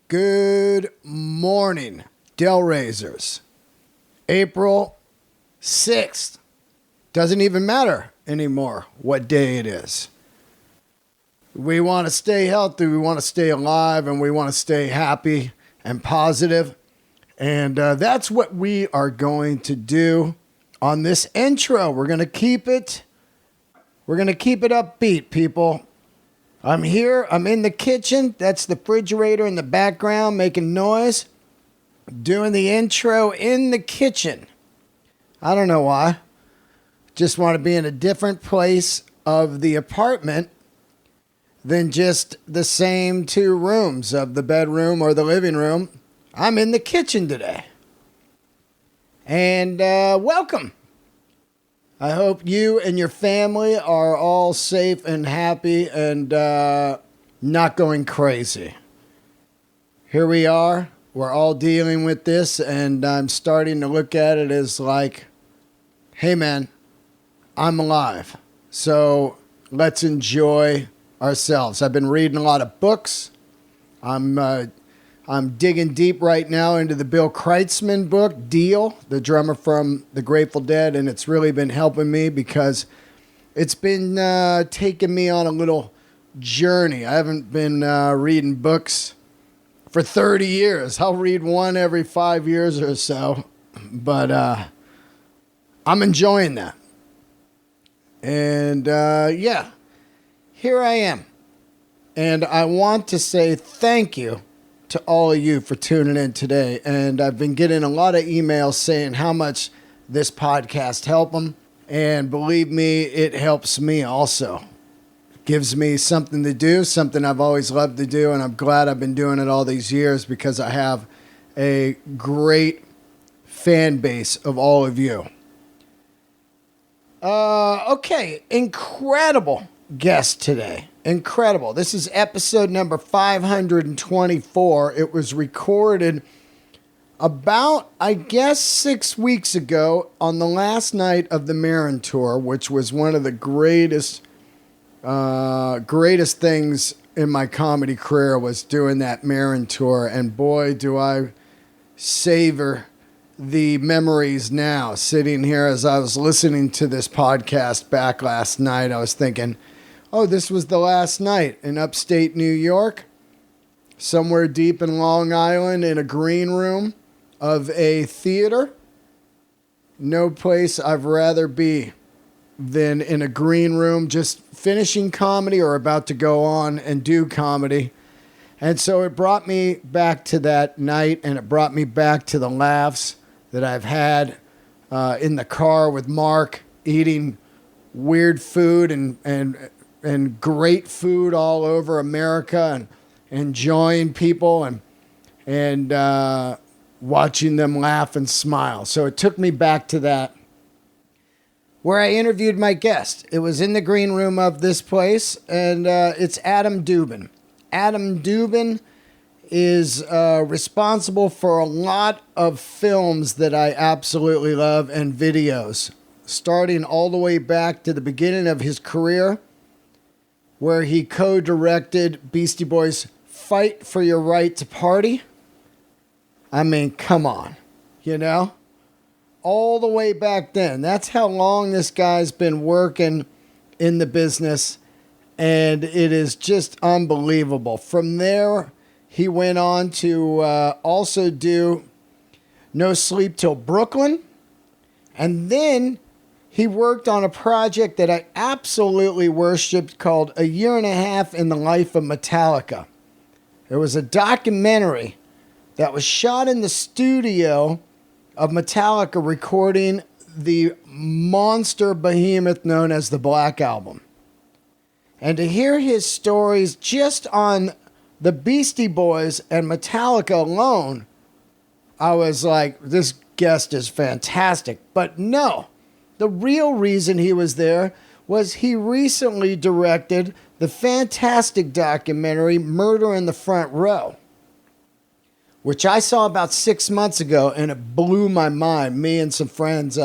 Good morning, Del Raisers. April 6th. Doesn't even matter anymore what day it is. We want to stay healthy, we want to stay alive, and we want to stay happy and positive. And that's what we are going to do on this intro. We're going to keep it upbeat, people. I'm here. I'm in the kitchen. That's the refrigerator in the background making noise. Doing the intro in the kitchen. I don't know why. Just want to be in a different place of the apartment than just the same two rooms of the bedroom or the living room. I'm in the kitchen today. And welcome. I hope you and your family are all safe and happy and not going crazy. Here we are. We're all dealing with this, and I'm starting to look at it as like, hey man, I'm alive. So let's enjoy ourselves. I've been reading a lot of books. I'm digging deep right now into the Bill Kreutzmann book, Deal, the drummer from the Grateful Dead, and it's really been helping me because it's been taking me on a little journey. I haven't been reading books for 30 years. I'll read one every 5 years or so, but I'm enjoying that. And yeah, here I am. And I want to say thank you to all of you for tuning in today. And I've been getting a lot of emails saying how much this podcast helped them. And believe me, it helps me also. It gives me something to do, something I've always loved to do. And I'm glad I've been doing it all these years because I have a great fan base of all of you. Okay, incredible guest today. Incredible. This is episode number 524. It was recorded about, I guess, 6 weeks ago on the last night of the Marin Tour, which was one of the greatest things in my comedy career was doing that Marin Tour. And boy, do I savor the memories now. Sitting here as I was listening to this podcast back last night, I was thinking, oh, this was the last night in upstate New York, somewhere deep in Long Island in a green room of a theater. No place I'd rather be than in a green room, just finishing comedy or about to go on and do comedy. And so it brought me back to that night, and it brought me back to the laughs that I've had in the car with Mark, eating weird food and great food all over America, and enjoying people and watching them laugh and smile. So it took me back to that, where I interviewed my guest. It was in the green room of this place, and it's Adam Dubin. Adam Dubin is responsible for a lot of films that I absolutely love and videos, starting all the way back to the beginning of his career, where he co-directed Beastie Boys' Fight for Your Right to Party. I mean, come on, you know? All the way back then. That's how long this guy's been working in the business, and it is just unbelievable. From there, he went on to also do No Sleep Till Brooklyn, and then he worked on a project that I absolutely worshipped called A Year and a Half in the Life of Metallica. It was a documentary that was shot in the studio of Metallica recording the monster behemoth known as the Black Album. And to hear his stories just on the Beastie Boys and Metallica alone, I was like, this guest is fantastic. But no. The real reason he was there was he recently directed the fantastic documentary Murder in the Front Row, which I saw about 6 months ago, and it blew my mind. Me and some friends,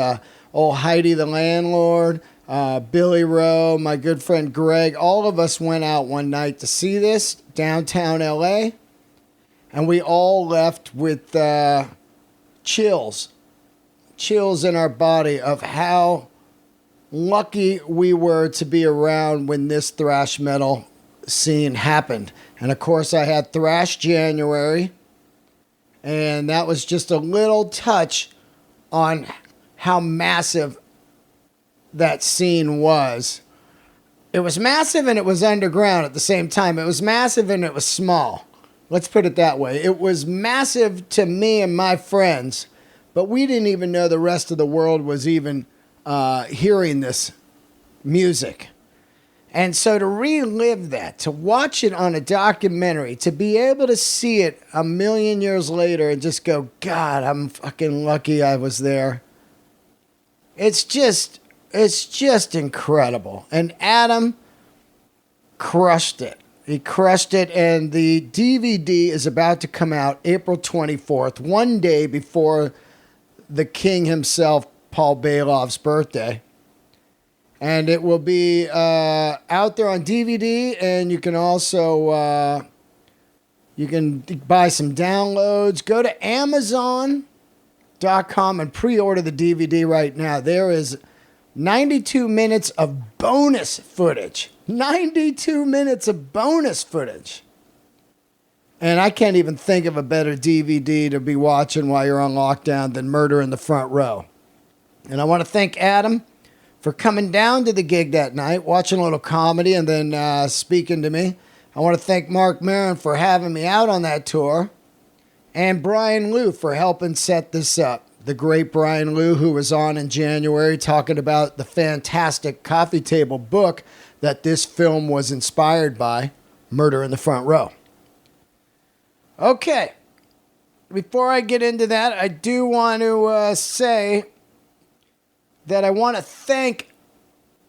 old Heidi the landlord, Billy Rowe, my good friend Greg, all of us went out one night to see this downtown LA. And we all left with chills in our body of how lucky we were to be around when this thrash metal scene happened. And of course, I had Thrash January, and that was just a little touch on how massive that scene was. It was massive and it was underground at the same time. It was massive and it was small. Let's put it that way. It was massive to me and my friends, but we didn't even know the rest of the world was even hearing this music. And so to relive that, to watch it on a documentary, to be able to see it a million years later and just go, God, I'm fucking lucky I was there. It's just incredible. And Adam crushed it. He crushed it, and the DVD is about to come out April 24th, one day before the king himself, Paul Bailoff's birthday. And it will be out there on DVD, and you can also you can buy some downloads. Go to Amazon.com and pre-order the DVD right now. There is 92 minutes of bonus footage. 92 minutes of bonus footage. And I can't even think of a better DVD to be watching while you're on lockdown than Murder in the Front Row. And I want to thank Adam for coming down to the gig that night, watching a little comedy, and then speaking to me. I want to thank Mark Maron for having me out on that tour, and Brian Liu for helping set this up. The great Brian Liu, who was on in January talking about the fantastic coffee table book that this film was inspired by, Murder in the Front Row. Okay, before I get into that, I do want to say that I want to thank,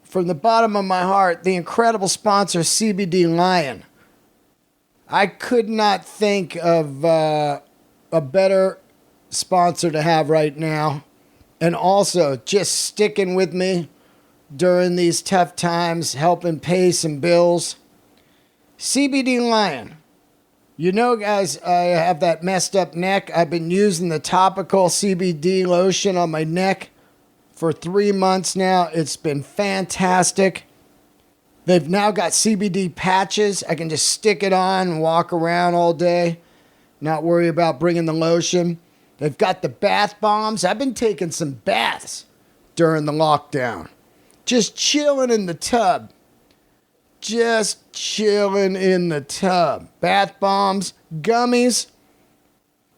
from the bottom of my heart, the incredible sponsor, CBD Lion. I could not think of a better sponsor to have right now, and also just sticking with me during these tough times, helping pay some bills. CBD Lion. You know, guys, I have that messed up neck. I've been using the topical CBD lotion on my neck for 3 months now. It's been fantastic. They've now got CBD patches. I can just stick it on and walk around all day, not worry about bringing the lotion. They've got the bath bombs. I've been taking some baths during the lockdown. Just chilling in the tub. Just chilling in the tub. Bath bombs, gummies.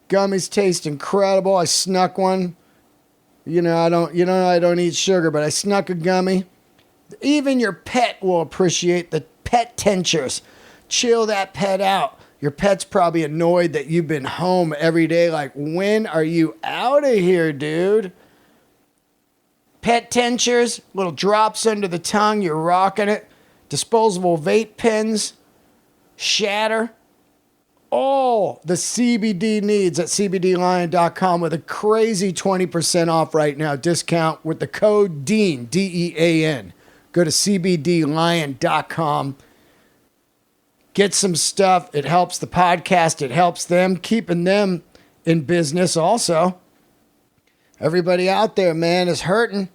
Gummies taste incredible. I snuck one. I don't eat sugar, but I snuck a gummy. Even your pet will appreciate the pet tinctures. Chill that pet out. Your pet's probably annoyed that you've been home every day. Like, when are you out of here, dude? Pet tinctures, little drops under the tongue. You're rocking it. Disposable vape pens. Shatter. All the CBD needs at CBDLion.com with a crazy 20% off right now. Discount with the code DEAN, D-E-A-N. Go to CBDLion.com. Get some stuff. It helps the podcast. It helps them, keeping them in business also. Everybody out there, man, is hurting.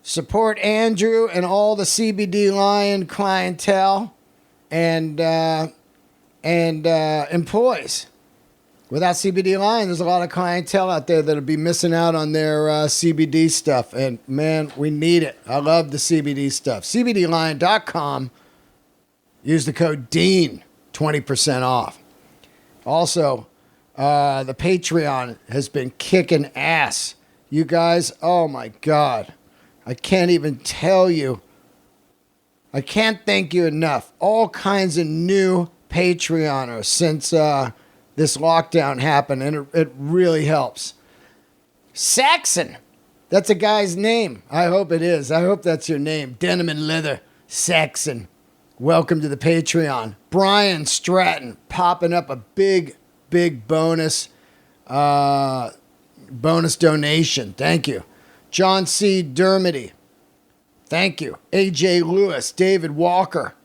Support Andrew and all the CBD Lion clientele and employees. Without CBD Lion, there's a lot of clientele out there that'll be missing out on their CBD stuff. And, man, we need it. I love the CBD stuff. CBDLion.com. Use the code DEAN, 20% off. Also, the Patreon has been kicking ass. You guys, oh my God. I can't even tell you. I can't thank you enough. All kinds of new Patreoners since this lockdown happened, and it really helps. Saxon, that's a guy's name. I hope it is. I hope that's your name. Denim and Leather, Saxon. Welcome to the Patreon. Brian Stratton popping up a big bonus donation. Thank you. John C. Dermody. Thank you. AJ Lewis, David Walker.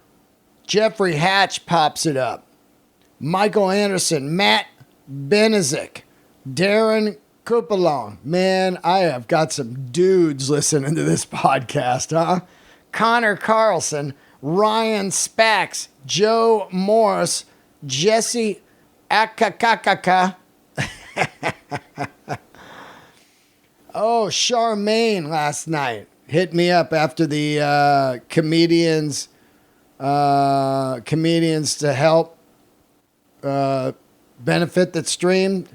Jeffrey Hatch pops it up. Michael Anderson, Matt Benezik, Darren Kupalong. Man, I have got some dudes listening to this podcast, huh? Connor Carlson, Ryan Spax, Joe Morris, Jesse Akakakaka. Oh, Charmaine last night hit me up after the comedians to help benefit that streamed.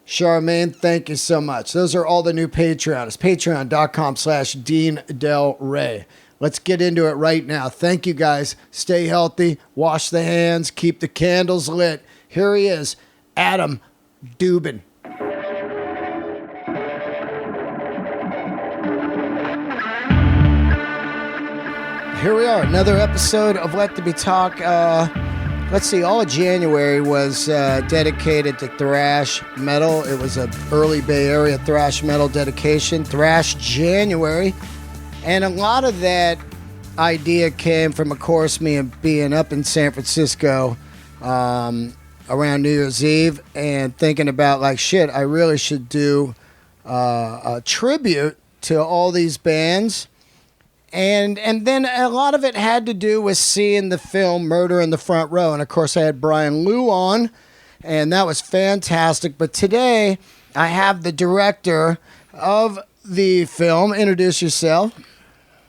Charmaine, thank you so much. Those are all the new Patreons. Patreon.com/Dean Del Rey. Let's get into it right now. Thank you guys. Stay healthy. Wash the hands. Keep the candles lit. Here he is, Adam Dubin. Here we are, another episode of Let There Be Talk. Let's see, all of January was dedicated to thrash metal. It was an early Bay Area thrash metal dedication, Thrash January. And a lot of that idea came from, of course, me being up in San Francisco around New Year's Eve and thinking about, like, shit, I really should do a tribute to all these bands. And then a lot of it had to do with seeing the film Murder in the Front Row. And, of course, I had Brian Liu on, and that was fantastic. But today, I have the director of the film. Introduce yourself.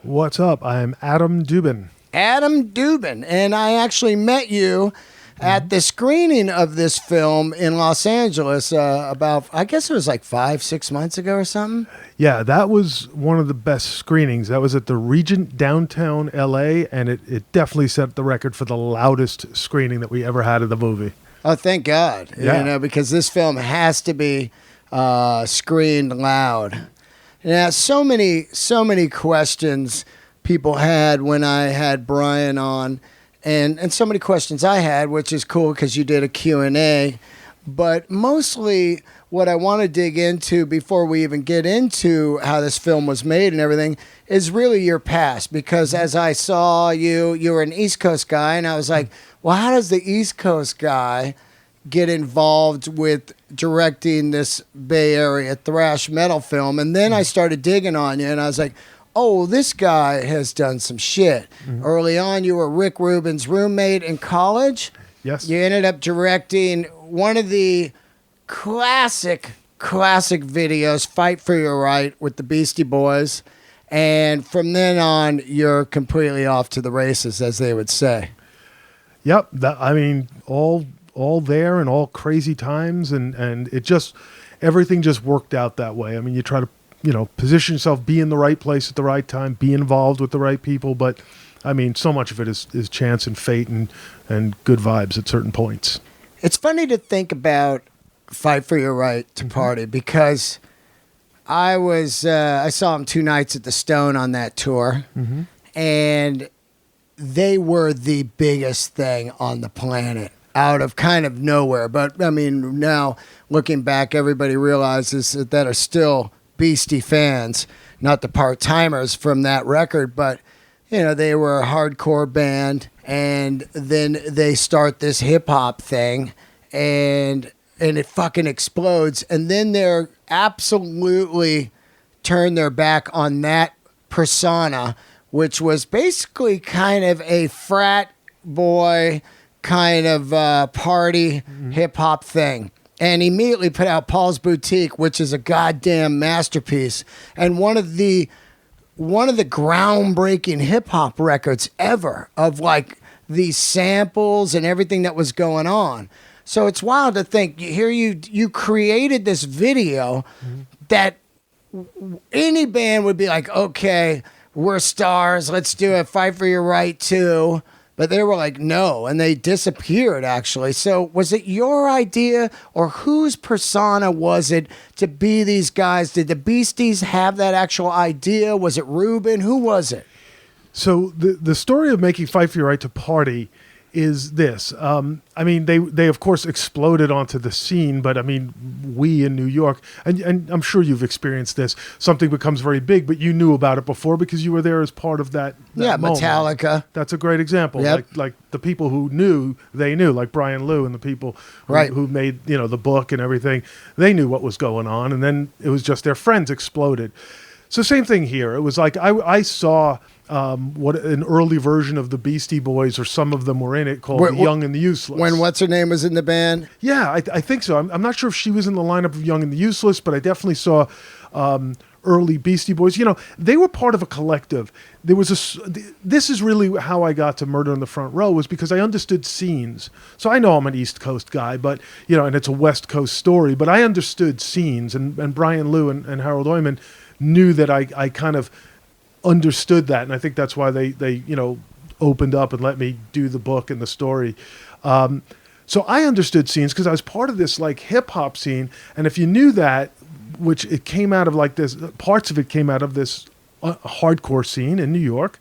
What's up? I'm Adam Dubin. Adam Dubin. And I actually met you at the screening of this film in Los Angeles about, I guess it was like 5-6 months ago or something. Yeah, that was one of the best screenings. That was at the Regent downtown LA, and it definitely set the record for the loudest screening that we ever had of the movie. Oh, thank God. Yeah. You know, because this film has to be screened loud. Yeah, so many questions people had when I had Brian on. And so many questions I had, which is cool because you did a Q&A. But mostly what I want to dig into before we even get into how this film was made and everything is really your past. Because as I saw you were an East Coast guy, and I was like, well, how does the East Coast guy get involved with directing this Bay Area thrash metal film? And then I started digging on you, and I was like, oh, this guy has done some shit. Mm-hmm. Early on, you were Rick Rubin's roommate in college. Yes. You ended up directing one of the classic videos, Fight for Your Right, with the Beastie Boys. And from then on, you're completely off to the races, as they would say. Yep. All there and all crazy times. And it just, everything just worked out that way. I mean, you try to, position yourself, be in the right place at the right time, be involved with the right people. But, I mean, so much of it is chance and fate and good vibes at certain points. It's funny to think about Fight for Your Right to Party because I saw them 2 nights at the Stone on that tour, and they were the biggest thing on the planet out of kind of nowhere. But, I mean, now looking back, everybody realizes that are still Beastie fans, not the part-timers from that record, but they were a hardcore band, and then they start this hip-hop thing, and it fucking explodes, and then they're absolutely turn their back on that persona, which was basically kind of a frat boy kind of party hip-hop thing. And immediately put out Paul's Boutique, which is a goddamn masterpiece and one of the groundbreaking hip hop records ever of like these samples and everything that was going on. So it's wild to think here you created this video that any band would be like, okay, we're stars, let's do a Fight for Your Right too. But they were like, no, and they disappeared, actually. So was it your idea, or whose persona was it to be these guys? Did the Beasties have that actual idea? Was it Rubin? Who was it? So the story of making Fight for Your Right to Party is this. I mean, they of course exploded onto the scene, but I mean, we in New York, and I'm sure you've experienced this, something becomes very big, but you knew about it before because you were there as part of that moment. Metallica. That's a great example. Yep. Like the people who knew, they knew, like Brian Liu and the people who made, the book and everything, they knew what was going on, and then it was just their friends exploded. So same thing here. It was like I saw what an early version of the Beastie Boys, or some of them were in it, called The Young and the Useless. When what's her name was in the band? Yeah, I think so. I'm not sure if she was in the lineup of Young and the Useless, but I definitely saw early Beastie Boys. They were part of a collective. There was this is really how I got to Murder in the Front Row, was because I understood scenes. So I know I'm an East Coast guy, but and it's a West Coast story, but I understood scenes, and Brian Liu and Harold Oyman knew that I kind of understood that, and I think that's why they opened up and let me do the book and the story. So I understood scenes because I was part of this like hip hop scene, and if you knew that, which it came out of like this, parts of it came out of this hardcore scene in New York,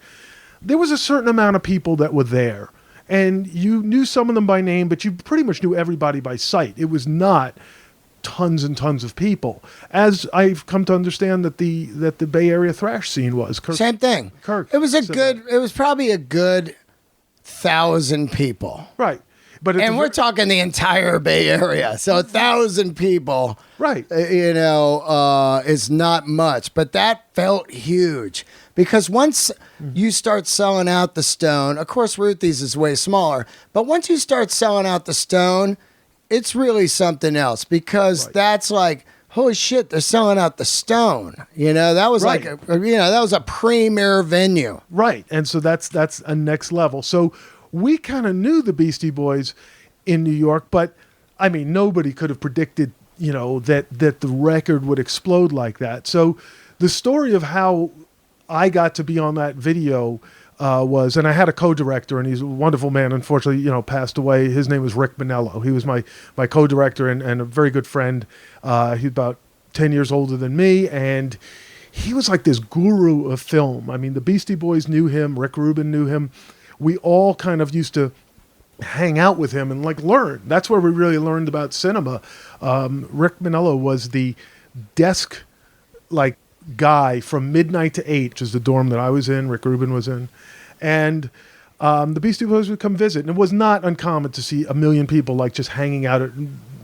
there was a certain amount of people that were there, and you knew some of them by name, but you pretty much knew everybody by sight. It was not tons and tons of people, as I've come to understand that the Bay Area thrash scene was. Same thing. Kirk. It was probably a good 1,000 people. Right. But we're talking the entire Bay Area, so 1,000 people, right? Is not much, but that felt huge because once you start selling out the Stone, of course, Ruthie's is way smaller, but once you start selling out the Stone, it's really something else because that's like, holy shit, they're selling out the Stone. That was like, that was a premier venue, right? And so that's a next level. So we kind of knew the Beastie Boys in New York, but I mean, nobody could have predicted, that the record would explode like that. So the story of how I got to be on that video was, and I had a co-director, and he's a wonderful man. Unfortunately, passed away. His name was Rick Bonello. He was my co-director and a very good friend. He's about 10 years older than me, and he was like this guru of film. I mean, the Beastie Boys knew him. Rick Rubin knew him. We all kind of used to hang out with him and like learn. That's where we really learned about cinema. Rick Bonello was the desk like guy from midnight to 8, which is the dorm that I was in, Rick Rubin was in. And the Beastie Boys would come visit. And it was not uncommon to see 1 million people like just hanging out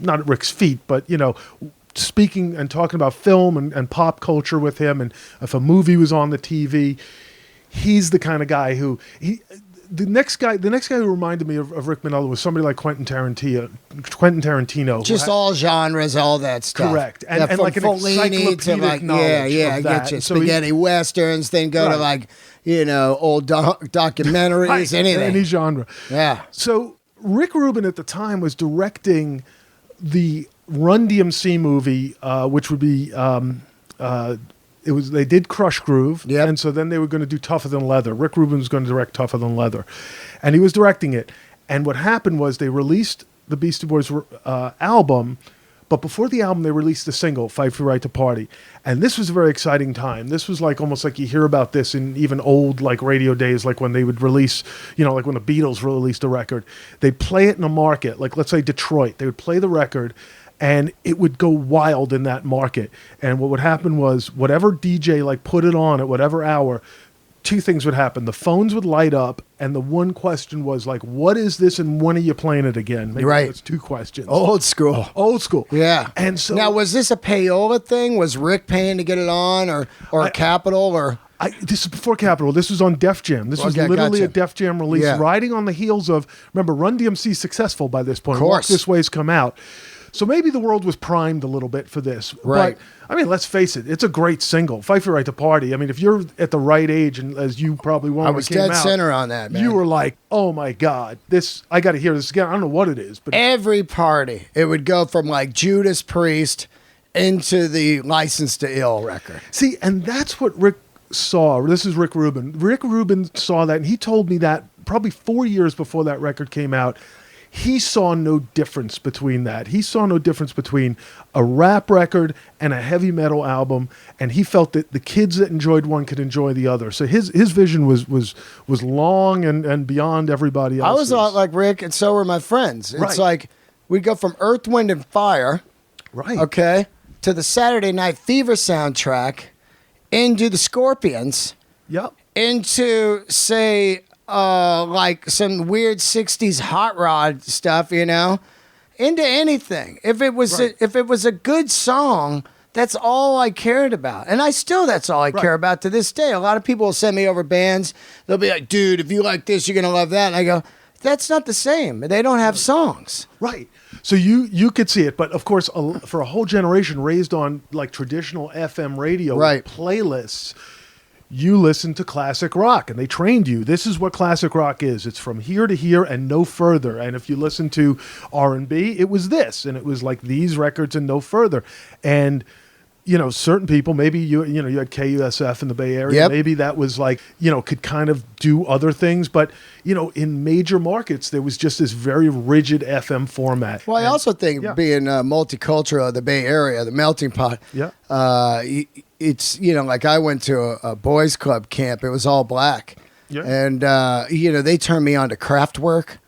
not at Rick's feet, but, speaking and talking about film and pop culture with him. And if a movie was on the TV, he's the kind of guy who the next guy who reminded me of Rick Bonello was somebody like Quentin Tarantino. Just all genres, all that stuff. Correct. And like an encyclopedic knowledge I of get you. So spaghetti westerns, then go to like, old documentaries, right. anything. Any genre. Yeah. So Rick Rubin at the time was directing the Run DMC movie, which would be they did Crush Groove, and so then they were going to do Tougher Than Leather. Rick Rubin was going to direct Tougher Than Leather, and he was directing it. And what happened was they released the Beastie Boys album, but before the album they released a single, Fight for Your Right to Party. And this was a very exciting time. This was like almost like you hear about this in even old like radio days, like when they would release, like when the Beatles released a record. They'd play it in a market, like let's say Detroit. They would play the record, and it would go wild in that market. And what would happen was whatever DJ like put it on at whatever hour, two things would happen. The phones would light up, and the one question was like, what is this and when are you playing it again? Maybe right. It's two questions. Old school. Yeah. And so now, was this a payola thing? Was Rick paying to get it on or Capitol or... this is before Capitol. This was on Def Jam. This was literally a Def Jam release, riding on the heels of, remember, Run DMC successful by this point. Of course. Walk This Way's come out. So maybe the world was primed a little bit for this. Right. But, I mean, let's face it. It's a great single. Fight for Your Right to Party. I mean, if you're at the right age, and as you probably were when it came out. I was dead center on that, man. You were like, oh, my God. I got to hear this again. I don't know what it is. But every party, it would go from like Judas Priest into the License to Ill record. See, and that's what Rick saw. This is Rick Rubin. Rick Rubin saw that, and he told me that probably 4 years before that record came out. he saw no difference between that. He saw no difference between a rap record and a heavy metal album, and he felt that the kids that enjoyed one could enjoy the other. So his vision was long and beyond everybody I else's. was a lot like Rick, and so were my friends. It's Right. like we go from Earth, Wind, and Fire, right. okay, to the Saturday Night Fever soundtrack, into the Scorpions, Yep. into, say, like some weird 60s hot rod stuff, you know, into anything. If it was Right. if it was a good song, that's all I cared about. And that's all I care about to this day. A lot of people will send me over bands. They'll be like, dude, if you like this, you're going to love that. And I go, that's not the same. They don't have songs. Right. So you could see it, but of course, for a whole generation raised on like traditional FM radio Right. playlists, you listen to classic rock, and they trained you. This is what classic rock is. It's from here to here and no further. And if you listen to R&B, it was this, and it was like these records and no further. And you know, certain people, maybe you had KUSF in the Bay Area. Yep. Maybe that was like, could kind of do other things. But, in major markets, there was just this very rigid FM format. Well, I also think being multicultural, the Bay Area, the melting pot, Yeah. It's, like I went to a boys club camp. It was all black. Yeah. And, they turned me on to Kraftwerk.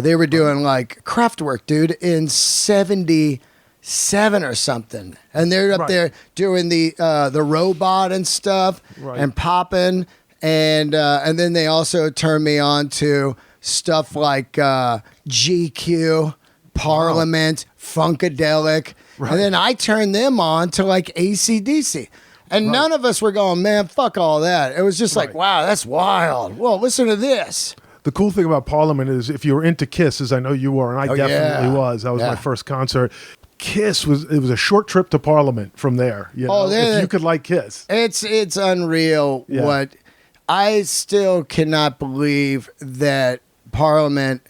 They were doing like Kraftwerk, dude, in 77 or something. And they're up there doing the robot and stuff and popping. And then they also turned me on to stuff like GQ, Parliament, Funkadelic. Right. And then I turned them on to like AC/DC. And none of us were going, man, fuck all that. It was just like, wow, that's wild. Well, listen to this. The cool thing about Parliament is if you were into Kiss, as I know you were, and I definitely was. That was my first concert. Kiss was a short trip to Parliament from there. If you could like Kiss. It's unreal what I still cannot believe that Parliament,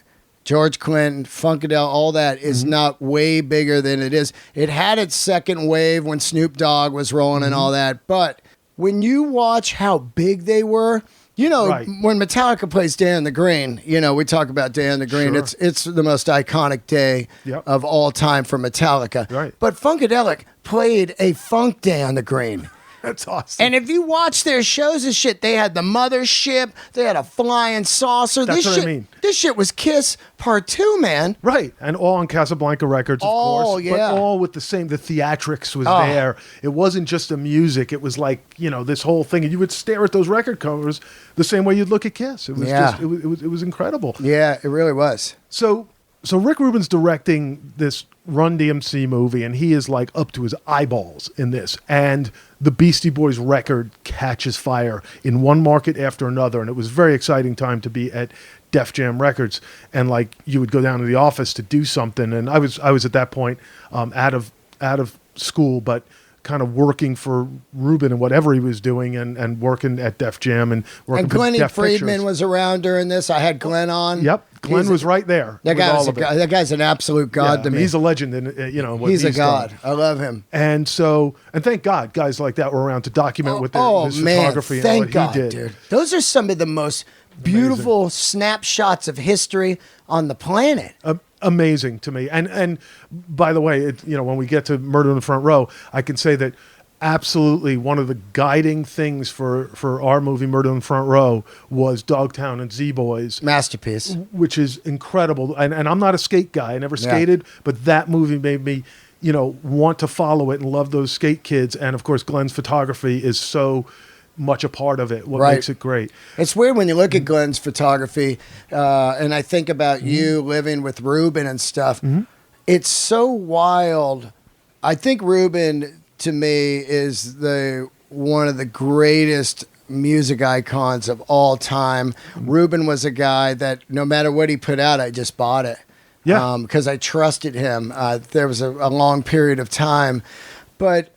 George Clinton, Funkadelic, all that is not way bigger than it is. It had its second wave when Snoop Dogg was rolling and all that. But when you watch how big they were, when Metallica plays Day on the Green, we talk about Day on the Green. Sure. It's the most iconic day of all time for Metallica. Right. But Funkadelic played a funk Day on the Green. That's awesome. And if you watch their shows and shit, they had the mothership, they had a flying saucer. That's what I mean. This shit was Kiss Part 2, man. Right. And all on Casablanca Records, of course. Yeah. But all with the theatrics was there. It wasn't just the music. It was like, this whole thing. And you would stare at those record covers the same way you'd look at Kiss. It was just, it was incredible. Yeah, it really was. So Rick Rubin's directing this Run DMC movie, and he is like up to his eyeballs in this. And the Beastie Boys record catches fire in one market after another. And it was a very exciting time to be at Def Jam Records. And like you would go down to the office to do something. And I was at that point out of school, but kind of working for Rubin and whatever he was doing and working at Def Jam and working And for Glenn Def Friedman Pictures. was around during this. I had Glenn on. Yep. Glenn was right there. That guy's an absolute god to me. He's a legend in what he's a god. done. I love him. And thank God guys like that were around to document with his photography and thank what God, he did. Dude. Those are some of the most beautiful snapshots of history on the planet. Amazing to me. And by the way, when we get to Murder in the Front Row, I can say that absolutely one of the guiding things for our movie Murder in the Front Row was Dogtown and Z-Boys. Masterpiece. Which is incredible. And I'm not a skate guy. I never skated, but that movie made me, want to follow it and love those skate kids. And of course, Glenn's photography is so much a part of it, what makes it great. It's weird when you look at Glenn's photography, and I think about you living with Rubin and stuff. It's so wild. I think Rubin, to me, is one of the greatest music icons of all time. Rubin was a guy that no matter what he put out, I just bought it. Yeah. Because I trusted him. There was a long period of time. But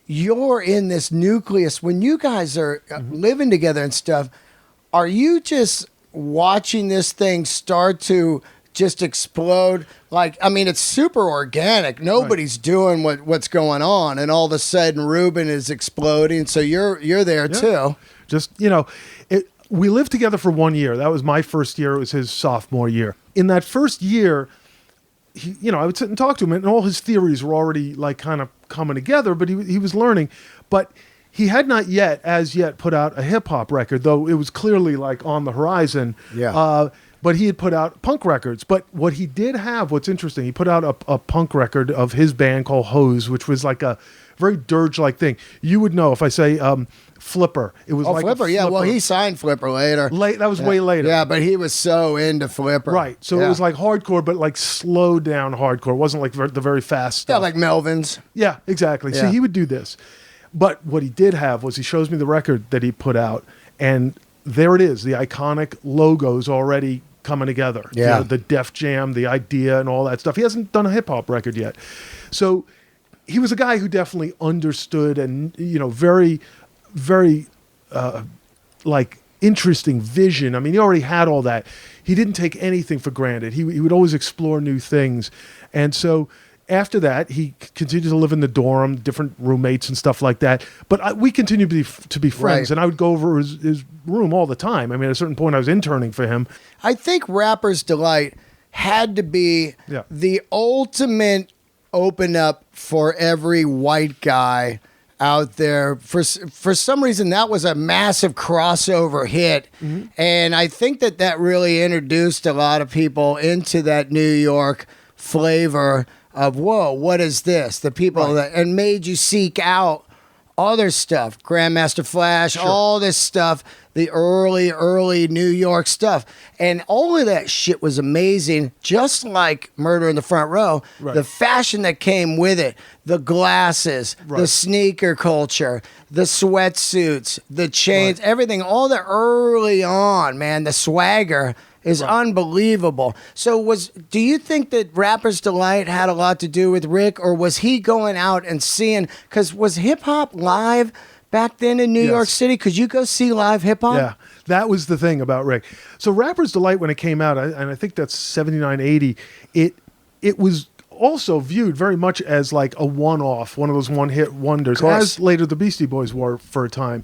you're in this nucleus. When you guys are living together and stuff, are you just watching this thing start to just explode? Like, I mean, it's super organic. Nobody's doing what's going on, and all of a sudden Rubin is exploding. So you're there too. Just we lived together for 1 year. That was my first year. It was his sophomore year. in that first year, I would sit and talk to him, and all his theories were already like kind of coming together, but he was learning. But he had not as yet put out a hip hop record, though it was clearly like on the horizon. Yeah. But he had put out punk records. But what he did have, what's interesting, he put out a punk record of his band called Hose, which was like a very dirge-like thing. You would know if I say Flipper. It was like Flipper, yeah. Well, he signed Flipper later. That was way later. Yeah, but he was so into Flipper. Right. So it was like hardcore, but like slowed down hardcore. It wasn't like the very fast stuff. Yeah, like Melvin's. Yeah, exactly. Yeah. So he would do this. But what he did have was he shows me the record that he put out, and there it is, the iconic logos already coming together. Yeah. The Def Jam, the idea, and all that stuff. He hasn't done a hip-hop record yet. So he was a guy who definitely understood and, very, very, like, interesting vision. I mean, he already had all that. He didn't take anything for granted. He would always explore new things. And so after that, he continued to live in the dorm, different roommates and stuff like that. But we continued to be friends, Right. and I would go over his room all the time. I mean, at a certain point, I was interning for him. I think Rapper's Delight had to be the ultimate open up for every white guy out there. For some reason, that was a massive crossover hit. Mm-hmm. And I think that really introduced a lot of people into that New York flavor of, whoa, what is this? The people and made you seek out other stuff, Grandmaster Flash, all this stuff, the early New York stuff. And all of that shit was amazing, just like Murder in the Front Row. Right. The fashion that came with it, the glasses, the sneaker culture, the sweatsuits, the chains, everything, all the early on, man, the swagger is unbelievable. So do you think that Rapper's Delight had a lot to do with Rick, or was he going out and seeing, because was hip-hop live back then in New York City? Could you go see live hip-hop? Yeah, that was the thing about Rick. So Rapper's Delight, when it came out, and I think that's 79, 80, it was also viewed very much as like a one-off, one of those one-hit wonders, as later the Beastie Boys were for a time.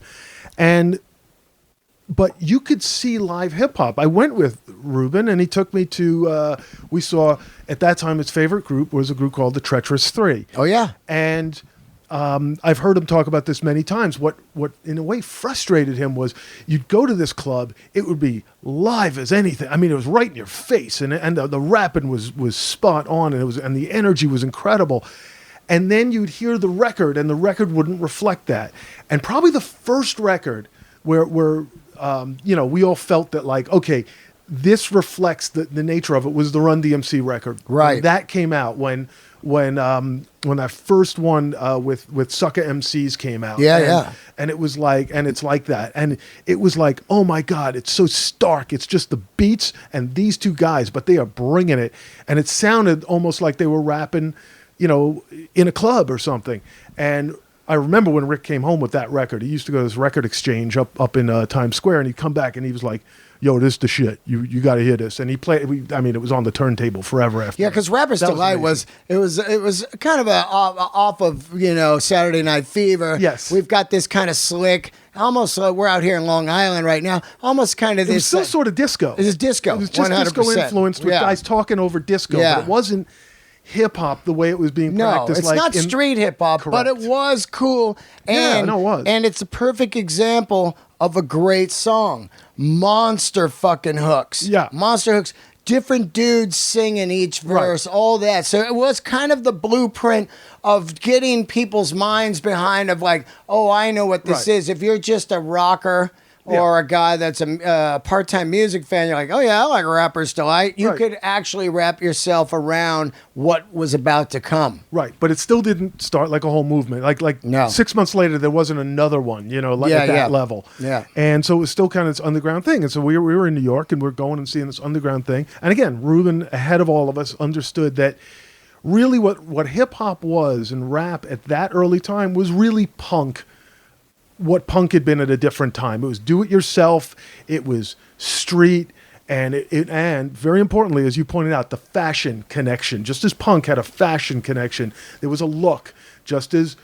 But you could see live hip hop. I went with Ruben, and he took me to. We saw at that time his favorite group was a group called the Treacherous Three. Oh yeah, and I've heard him talk about this many times. What in a way frustrated him was you'd go to this club, it would be live as anything. I mean, it was right in your face, and the rapping was spot on, and the energy was incredible. And then you'd hear the record, and the record wouldn't reflect that. And probably the first record where we all felt that, like, okay, this reflects the nature of it, was the Run DMC record. Right. And that came out when that first one with Sucker MCs came out. Yeah. And it was like, and it's like that. And it was like, oh my God, it's so stark. It's just the beats and these two guys, but they are bringing it. And it sounded almost like they were rapping, in a club or something. And I remember when Rick came home with that record, he used to go to this record exchange up in Times Square, and he'd come back and he was like, yo, this the shit. You got to hear this. And he played, it was on the turntable forever after. Yeah, because Rapper's Delight was kind of off of, Saturday Night Fever. Yes. We've got this kind of slick, almost like we're out here in Long Island right now, almost kind of this. It was still sort of disco. It was disco. It was just 100%. disco influenced with guys talking over disco, but it wasn't hip hop the way it was being practiced. No, it's not street hip hop, but it was cool. And, it was. And it's a perfect example of a great song. Monster fucking hooks. Yeah. Monster hooks. Different dudes singing each verse, all that. So it was kind of the blueprint of getting people's minds behind of like, oh, I know what this is. If you're just a rocker or a guy that's a part-time music fan, you're like, oh yeah, I like Rapper's Delight. You could actually wrap yourself around what was about to come. Right, but it still didn't start like a whole movement. Like 6 months later, there wasn't another one, at that level. Yeah. And so it was still kind of this underground thing. And so we were in New York, and we're going and seeing this underground thing. And again, Ruben, ahead of all of us, understood that really what hip-hop was and rap at that early time was really punk. What punk had been at a different time. It was do-it-yourself. It was street, and and very importantly, as you pointed out, the fashion connection. Just as punk had a fashion connection, there was a look. Just as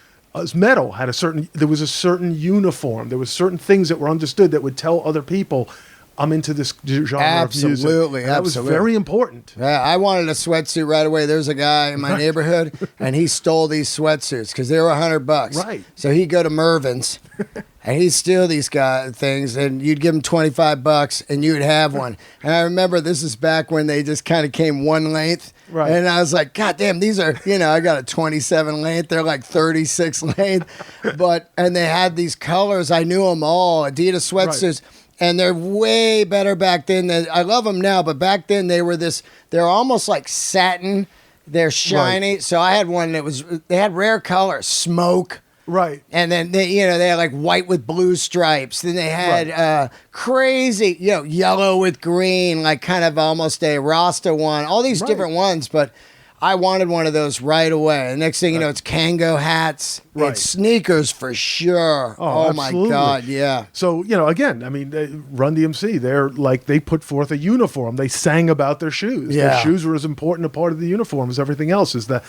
metal had there was a certain uniform. There was certain things that were understood that would tell other people, I'm into this genre Absolutely, of music. And that was very important. Yeah, I wanted a sweatsuit right away. There's a guy in my neighborhood, and he stole these sweatsuits because they were $100. Right. So he'd go to Mervin's, and he'd steal these things, and you'd give him $25, and you'd have one. And I remember this is back when they just kind of came one length. Right. And I was like, God damn, these are, I got a 27 length. They're like 36 length. And they had these colors. I knew them all. Adidas sweatsuits. Right. And they're way better back then. I love them now, but back then they're almost like satin. They're shiny. Right. So I had one they had rare colors, smoke. Right. And then they had like white with blue stripes. Then they had crazy, yellow with green, like kind of almost a Rasta one. All these different ones, but I wanted one of those right away. And next thing you know, it's Kango hats. Right. It's sneakers for sure. Oh my God, yeah. So, again, I mean, Run DMC, they put forth a uniform. They sang about their shoes. Yeah. Their shoes were as important a part of the uniform as everything else, is the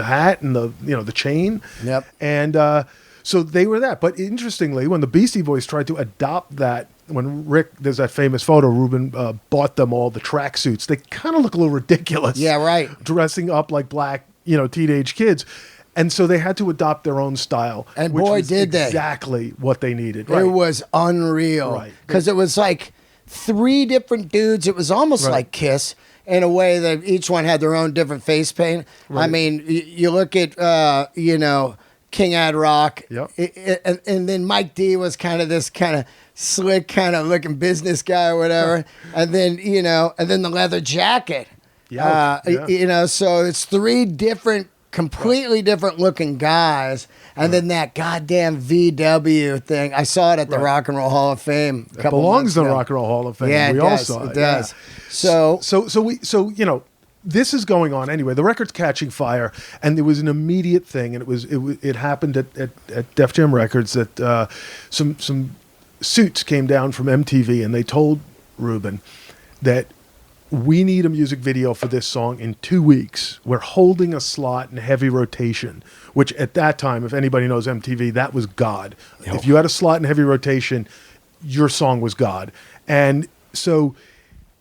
hat and the chain. Yep. And so they were that. But interestingly, when the Beastie Boys tried to adopt that, when there's that famous photo, Ruben bought them all the tracksuits. They kind of look a little ridiculous. Yeah, right. Dressing up like black, teenage kids. And so they had to adopt their own style. And boy, did they. Exactly what they needed. It was unreal. Right. Because it was like 3 different dudes. It was almost like Kiss in a way that each one had their own different face paint. Right. I mean, you look at, King Ad Rock. Yep. And then Mike D was kind of this kind of slick kind of looking business guy or whatever. And then, the leather jacket. Yeah. So it's 3 different, completely different looking guys. And then that goddamn VW thing. I saw it at the Rock and Roll Hall of Fame. It belongs to the Rock and Roll Hall of Fame. Yeah, we all saw it. It does. Yeah. So this is going on anyway. The record's catching fire, and there was an immediate thing, and it happened at Def Jam Records that some suits came down from MTV, and they told Ruben that we need a music video for this song in 2 weeks. We're holding a slot in heavy rotation, which at that time, if anybody knows MTV, that was God. Yep. If you had a slot in heavy rotation, your song was God. And so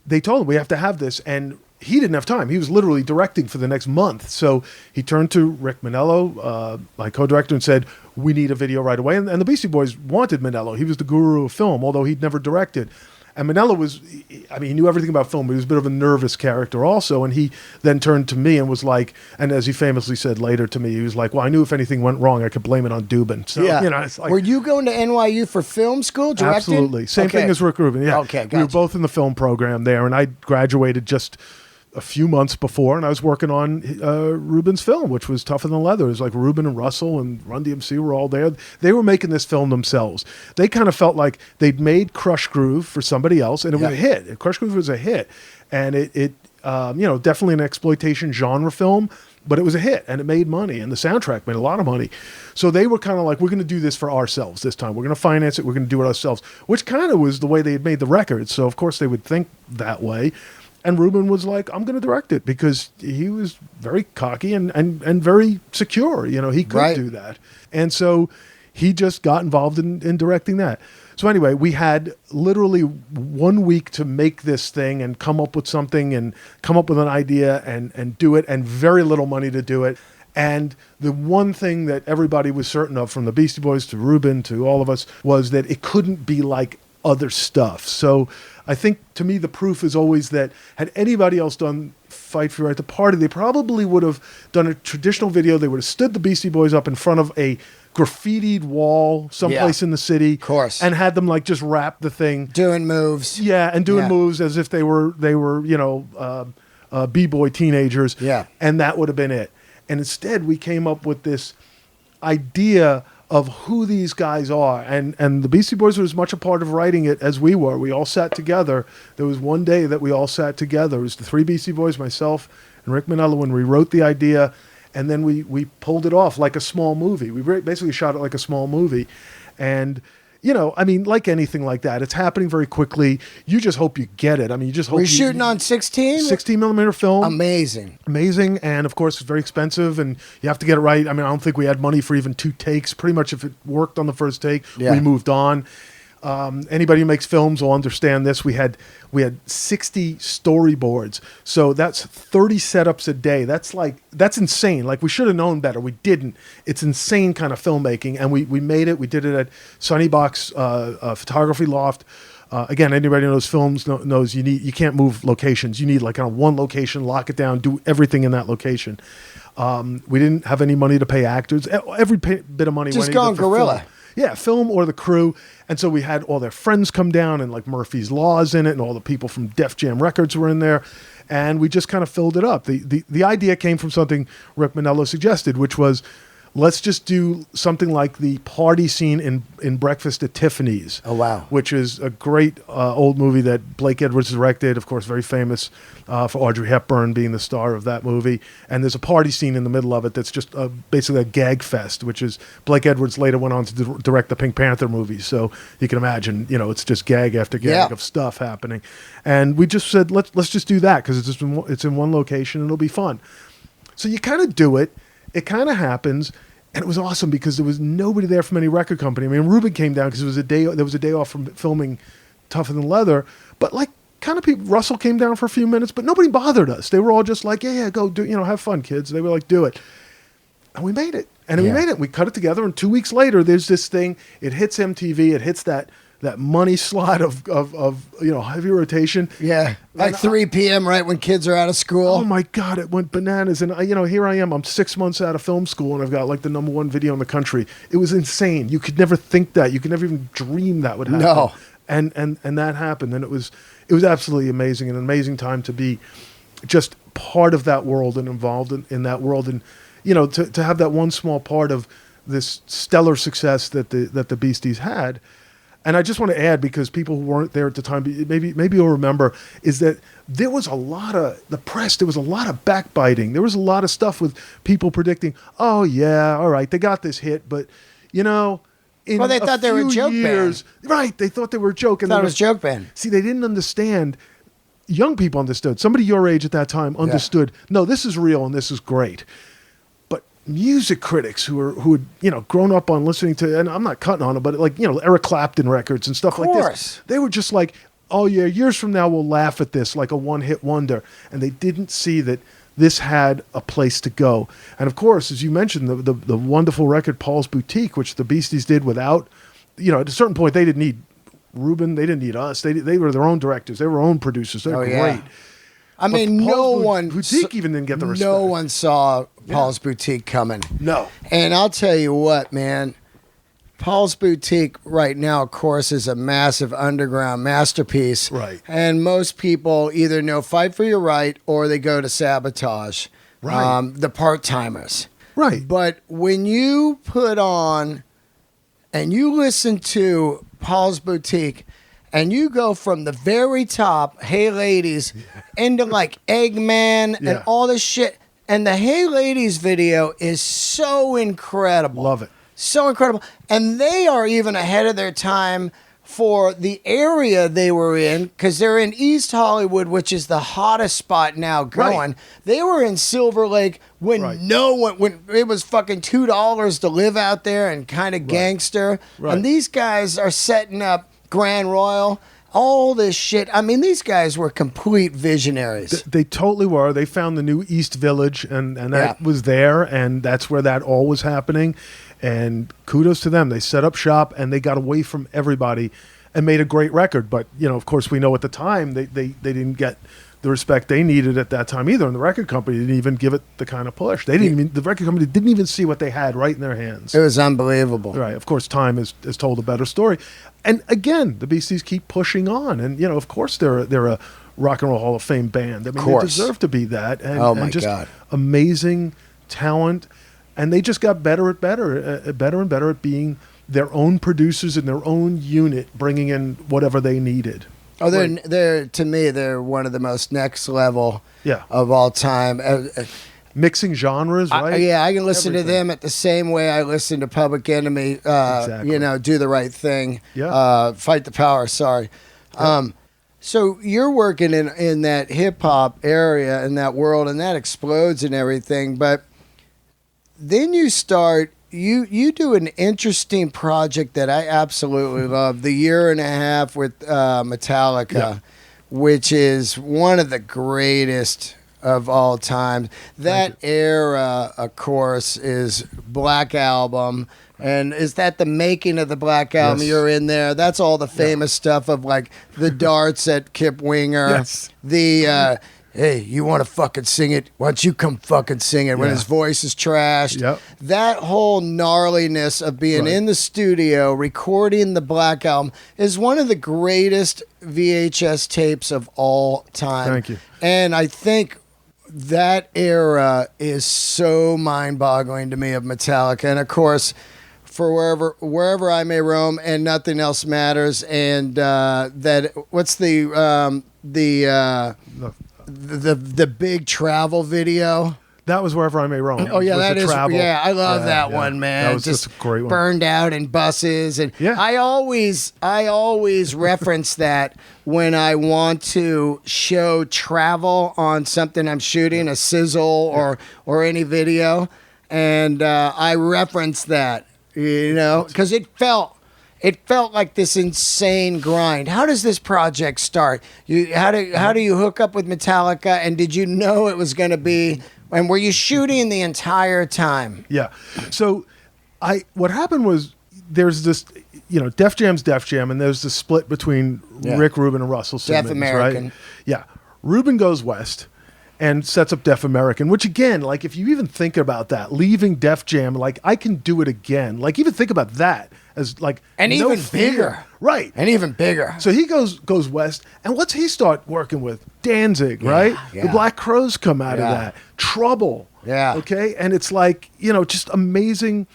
they told him, we have to have this, and he didn't have time. He was literally directing for the next month. So he turned to Rick Manello, my co-director, and said, we need a video right away. And the Beastie Boys wanted Manello. He was the guru of film, although he'd never directed. And Manello he knew everything about film, but he was a bit of a nervous character also. And he then turned to me and was like, and as he famously said later to me, he was like, well, I knew if anything went wrong, I could blame it on Dubin. So, it's like, were you going to NYU for film school, directing? Absolutely. Same thing as Rick Rubin. Yeah. Okay, gotcha. We were both in the film program there, and I graduated just a few months before, and I was working on Rubin's film, which was Tougher Than Leather. It was like Rubin and Russell and Run DMC were all there. They were making this film themselves. They kind of felt like they'd made Crush Groove for somebody else, and it was a hit. Crush Groove was a hit, and it definitely an exploitation genre film, but it was a hit, and it made money, and the soundtrack made a lot of money. So they were kind of like, we're going to do this for ourselves this time. We're going to finance it. We're going to do it ourselves, which kind of was the way they had made the record. So, of course, they would think that way. And Ruben was like, I'm going to direct it, because he was very cocky and very secure. He could do that. And so he just got involved in directing that. So anyway, we had literally 1 week to make this thing and come up with something and come up with an idea and do it, and very little money to do it. And the one thing that everybody was certain of, from the Beastie Boys to Ruben to all of us, was that it couldn't be like other stuff. So I think, to me, the proof is always that had anybody else done Fight for Your Right to Party, they probably would have done a traditional video. They would have stood the Beastie Boys up in front of a graffitied wall someplace in the city, of course, and had them like just rap the thing, doing moves, and doing moves as if they were b-boy teenagers, and that would have been it. And instead, we came up with this idea of who these guys are. And the Beastie Boys were as much a part of writing it as we were. We all sat together. There was one day that we all sat together. It was the 3 Beastie Boys, myself, and Rick Manello, when we wrote the idea, and then we pulled it off like a small movie. We basically shot it like a small movie. And, like anything like that, it's happening very quickly. You just hope you get it. You just hope we're shooting on 16 millimeter film. Amazing. And of course, it's very expensive, and you have to get it right. I don't think we had money for even 2 takes. Pretty much, if it worked on the first take, we moved on. Anybody who makes films will understand this. We had 60 storyboards, so that's 30 setups a day. That's insane. Like, we should have known better. We didn't. It's insane kind of filmmaking, and we made it. We did it at Sunnybox Photography Loft. Again, anybody who knows films knows you can't move locations. You need like kind of one location, lock it down, do everything in that location. We didn't have any money to pay actors. Every bit of money just went going either for guerrilla. film. Yeah, film or the crew. And so we had all their friends come down, and like Murphy's Law's in it, and all the people from Def Jam Records were in there. And we just kind of filled it up. The idea came from something Rick Manello suggested, which was, let's just do something like the party scene in Breakfast at Tiffany's. Oh, wow. Which is a great old movie that Blake Edwards directed, of course, very famous for Audrey Hepburn being the star of that movie. And there's a party scene in the middle of it that's just basically a gag fest, which is Blake Edwards later went on to direct the Pink Panther movies. So you can imagine, it's just gag after gag of stuff happening. And we just said, let's just do that because it's in one location and it'll be fun. So you kind of do it. It kind of happens, and it was awesome because there was nobody there from any record company. I mean, Ruben came down because there was a day off from filming Tougher Than Leather, but like kind of people. Russell came down for a few minutes, but nobody bothered us. They were all just like, yeah, go do, have fun, kids. They were like, do it, and we made it, and we made it. We cut it together, and 2 weeks later, there's this thing. It hits MTV. It hits that money slot of heavy rotation. Yeah, like 3 p.m. right when kids are out of school. Oh my God, it went bananas. And here I am. I'm 6 months out of film school, and I've got like the #1 video in the country. It was insane. You could never think that. You could never even dream that would happen. No. And that happened, and it was absolutely amazing, an amazing time to be just part of that world and involved in that world, and to have that one small part of this stellar success that the Beasties had. And I just want to add, because people who weren't there at the time, maybe you'll remember, is that there was a lot of the press. There was a lot of backbiting. There was a lot of stuff with people predicting, oh yeah, all right, they got this hit, but in they thought they were a joke band. Right? They thought they were a joke. And thought it was a joke band. See, they didn't understand. Young people understood. Somebody your age at that time understood. Yeah. No, this is real and this is great. Music critics who had grown up on listening to, and I'm not cutting on it, but like Eric Clapton records and stuff like this, they were just like, oh yeah, years from now we'll laugh at this like a one-hit wonder, and they didn't see that this had a place to go. And of course, as you mentioned, the wonderful record Paul's Boutique, which the Beasties did without, at a certain point they didn't need Ruben, they didn't need us, they were their own directors, they were their own producers, they're great. Yeah. I mean, no one Boutique even didn't get the respect. No one saw Paul's Boutique coming. No. And I'll tell you what, man, Paul's Boutique right now, of course, is a massive underground masterpiece. Right. And most people either know Fight for Your Right or they go to Sabotage. Right. The part-timers. Right. But when you put on and you listen to Paul's Boutique, and you go from the very top, Hey Ladies, into like Eggman and all this shit. And the Hey Ladies video is so incredible. Love it. So incredible. And they are even ahead of their time for the area they were in, because they're in East Hollywood, which is the hottest spot now going. Right. They were in Silver Lake when when it was fucking $2 to live out there and kind of gangster. Right. And these guys are setting up Grand Royal, all this shit. I mean, these guys were complete visionaries. They totally were. They found the new East Village, and that was there, and that's where that all was happening. And kudos to them. They set up shop, and they got away from everybody and made a great record. But, of course, we know at the time they didn't get the respect they needed at that time either. And the record company didn't even give it the kind of push. They didn't even, the record company didn't even see what they had right in their hands. It was unbelievable. Right. Of course, time has told a better story. And again, the Beasties keep pushing on. And, of course, they're a Rock and Roll Hall of Fame band. I mean, they deserve to be that. And, and just amazing talent. And they just got better and better at being their own producers in their own unit, bringing in whatever they needed. Oh, they're to me, they're one of the most next level of all time. Mixing genres, right? I can listen to them at the same way I listen to Public Enemy. Exactly. Do the right thing. Yeah. Fight the power. Sorry. Yeah. So you're working in that hip hop area in that world, and that explodes and everything. But then you start you do an interesting project that I absolutely love. The year and a half with Metallica, Yeah. which is one of the greatest of all time. That era, of course, is Black Album. And is that the making of the Black Album? Yes. You're in there. That's all the famous stuff of like the darts at Kip Winger. Yes. The hey, you want to fucking sing it? Why don't you come fucking sing it when Yeah. his voice is trashed? Yep. That whole gnarliness of being Right. in the studio recording the Black Album is one of the greatest VHS tapes of all time. Thank you. And I think that era is so mind-boggling to me of Metallica. And of course, for wherever I may roam and nothing else matters. And that what's the big travel video? That was Wherever I May Roam. Oh yeah, Was that the is. travel. Yeah, I love Yeah, that yeah. one, man. That was just just a great one. burned out in buses, and Yeah. I always reference that when I want to show travel on something I'm shooting, a sizzle or any video, and I reference that, because it felt like this insane grind. How does this project start? How do you hook up with Metallica? And did you know it was going to be? And were you shooting the entire time? Yeah. So what happened was there's this, Def Jam's Def Jam, and there's this split between Yeah. Rick Rubin and Russell Simmons. American. Right? Yeah. Rubin goes west and sets up Def American, which again, like if you even think about that, leaving Def Jam, like I can do it again. Like even think about that as like And no even fear. bigger. Right. And even bigger. So he goes west, and what's he start working with? Danzig, right? yeah. The Black Crows come out of Yeah. that. Trouble. Yeah. Okay, and it's like just amazing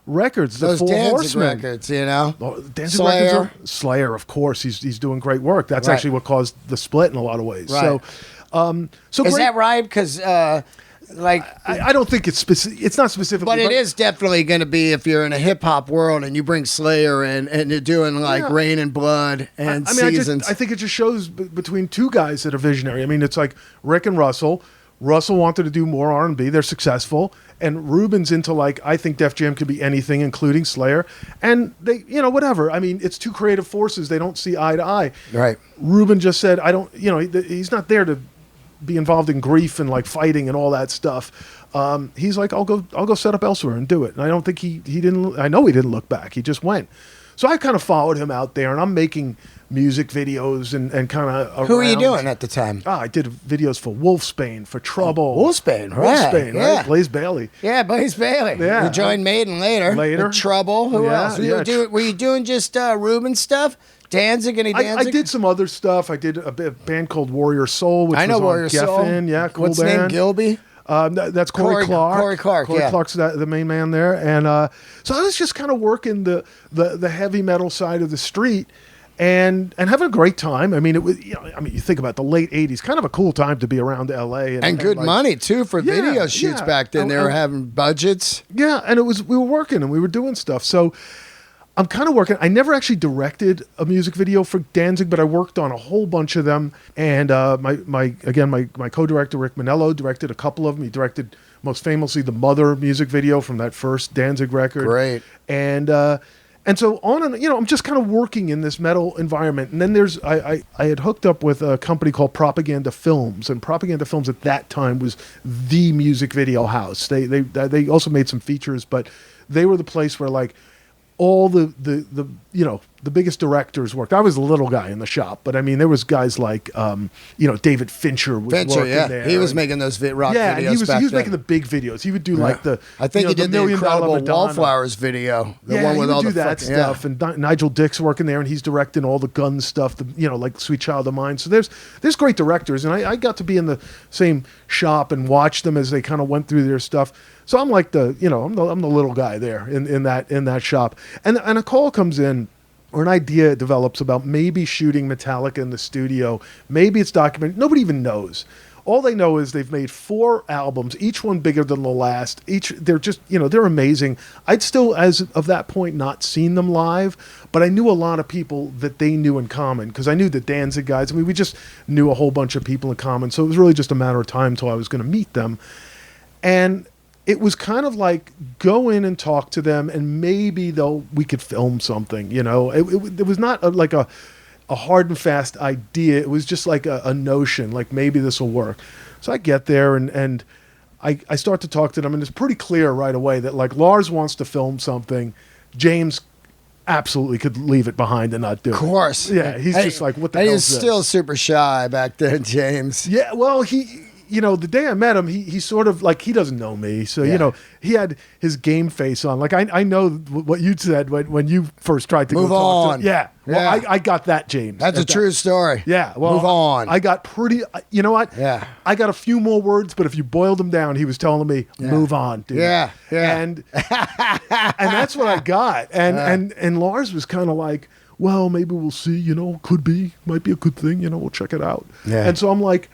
records. The Those Four Danzig Horsemen. records, Oh, Danzig Slayer. records Slayer, of course. He's doing great work. That's Right. actually what caused the split in a lot of ways. Right. So Is great. that right? Because I don't think it's specific. It's not specifically, but it is definitely going to be if you're in a hip hop world and you bring Slayer in and you're doing like Yeah. Rain and Blood and Seasons. I think it just shows between two guys that are visionary. I mean, it's like Rick and Russell. Russell wanted to do more R&B. They're successful. And Rubin's into I think Def Jam could be anything, including Slayer. And they, whatever. I mean, it's two creative forces. They don't see eye to eye. Right. Rubin just said, I don't, he's not there to be involved in grief and fighting and all that stuff. He's like, I'll go set up elsewhere and do it. And I don't think he didn't, I know he didn't look back. He just went. So I kind of followed him out there, and I'm making music videos and kind of. Who were you doing at the time? I did videos for Wolfsbane, for Trouble. Wolfsbane, right. Wolfsbane, Yeah. right? Blaze Bailey. Yeah, Blaze Bailey. Yeah. You joined Maiden later. With Trouble. Who Yeah, else? yeah. Were you doing just Rubin stuff? Danzig? Any Danzig? I did some other stuff. I did a band called Warrior Soul, which I know was Warrior on Soul. Geffen. Yeah, cool What's band. name? Gilby? That's Corey Clark. Corey Clark, Corey yeah. Clark's the main man there, and so I was just kind of working the heavy metal side of the street, and having a great time. I mean, it was you think about the late '80s, kind of a cool time to be around LA, And good money too for Yeah, video shoots yeah. back then. They were And- having budgets. Yeah, and we were working and we were doing stuff. So I'm kind of working. I never actually directed a music video for Danzig, but I worked on a whole bunch of them. And my co-director Rick Manello directed a couple of them. He directed most famously the Mother music video from that first Danzig record. Great. And so on and I'm just kind of working in this metal environment. And then I had hooked up with a company called Propaganda Films, and Propaganda Films at that time was the music video house. They also made some features, but they were the place where all the biggest directors worked. I was the little guy in the shop, but I mean there was guys like David Fincher was working there. He was making those rock yeah, videos. and he was back then. making the big videos. He would do the I think he did the $1 Million incredible Madonna. Wallflowers video. The one with he would all do the that fucking- stuff. And Nigel Dick's working there, and he's directing all the gun stuff. Like Sweet Child of Mine. So there's great directors, and I got to be in the same shop and watch them as they kind of went through their stuff. So I'm like I'm the little guy there in that shop, and a call comes in. Or an idea develops about maybe shooting Metallica in the studio. Maybe it's documented. Nobody even knows. All they know is they've made 4 albums, each one bigger than the last. They're just, they're amazing. I'd still, as of that point, not seen them live, but I knew a lot of people that they knew in common because I knew the Danzig guys. I mean, we just knew a whole bunch of people in common. So it was really just a matter of time till I was going to meet them. And it was kind of like go in and talk to them, and maybe we could film something. You know, it was not like a hard and fast idea. It was just like a notion, like maybe this will work. So I get there and I start to talk to them, and it's pretty clear right away that like Lars wants to film something. James absolutely could leave it behind and not do it. Of course. Yeah, he's just like, what the hell is He's this? still super shy back then, James. Yeah, well, the day I met him, he sort of like, he doesn't know me. So, he had his game face on. Like, I know what you said when you first tried to Move go talk on. to him. Yeah. Well, Yeah. I got that, James. That's a true story. Yeah. Well, Move on. I got pretty, you know what? Yeah. I got a few more words, but if you boiled them down, he was telling me, move on, dude. Yeah. Yeah. And that's what I got. And Lars was kind of like, well, maybe we'll see, might be a good thing, we'll check it out. Yeah. And so I'm like,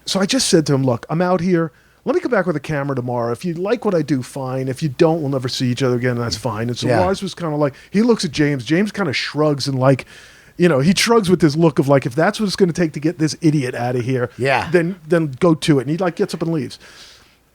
so I just said to him, look, I'm out here. Let me come back with a camera tomorrow. If you like what I do, fine. If you don't, we'll never see each other again, and that's fine. And so Lars was kind of like, he looks at James. James kind of shrugs and like, he shrugs with this look of like, if that's what it's going to take to get this idiot out of here, then go to it. And he like gets up and leaves.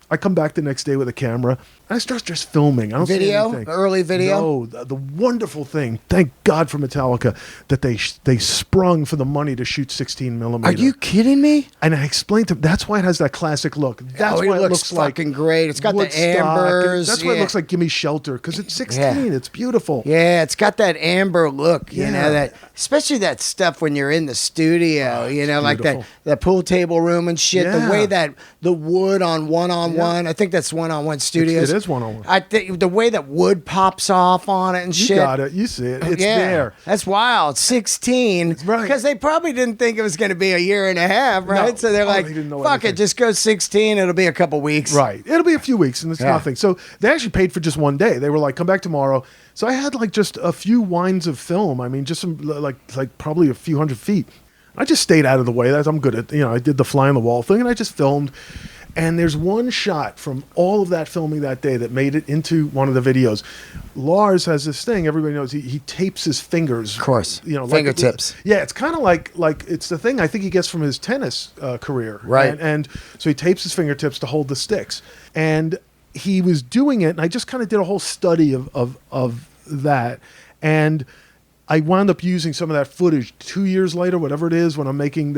I come back the next day with a camera. I start just filming. I don't see anything. Early video? No, the wonderful thing, thank God for Metallica, that they sprung for the money to shoot 16 millimeter. Are you kidding me? And I explained to him, that's why it has that classic look. That's why it looks like fucking great. It's got the Woodstock. ambers. That's why it looks like Gimme Shelter, because it's 16. It's beautiful. Yeah, it's got that amber look, that especially that stuff when you're in the studio, like that pool table room and shit. Yeah. The way that the wood on one-on-one, I think that's one-on-one studios. It is one-on-one. I think the way that wood pops off on it and shit. You got it. You see it. It's there. That's wild. 16. Right. Because they probably didn't think it was going to be a year and a half, right? No. So they're like, they didn't know fuck anything. it, just go 16. It'll be a couple weeks. Right. It'll be a few weeks, and it's nothing. So they actually paid for just one day. They were like, come back tomorrow. So I had like just a few winds of film. I mean, just some like probably a few hundred feet. I just stayed out of the way. I'm good at, I did the fly on the wall thing, and I just filmed. And there's one shot from all of that filming that day that made it into one of the videos. Lars has this thing, everybody knows, he tapes his fingers. Of course. Fingertips. It's kind of like it's the thing I think he gets from his tennis career. Right. And so he tapes his fingertips to hold the sticks. And he was doing it, and I just kind of did a whole study of that. And I wound up using some of that footage 2 years later, whatever it is, when I'm making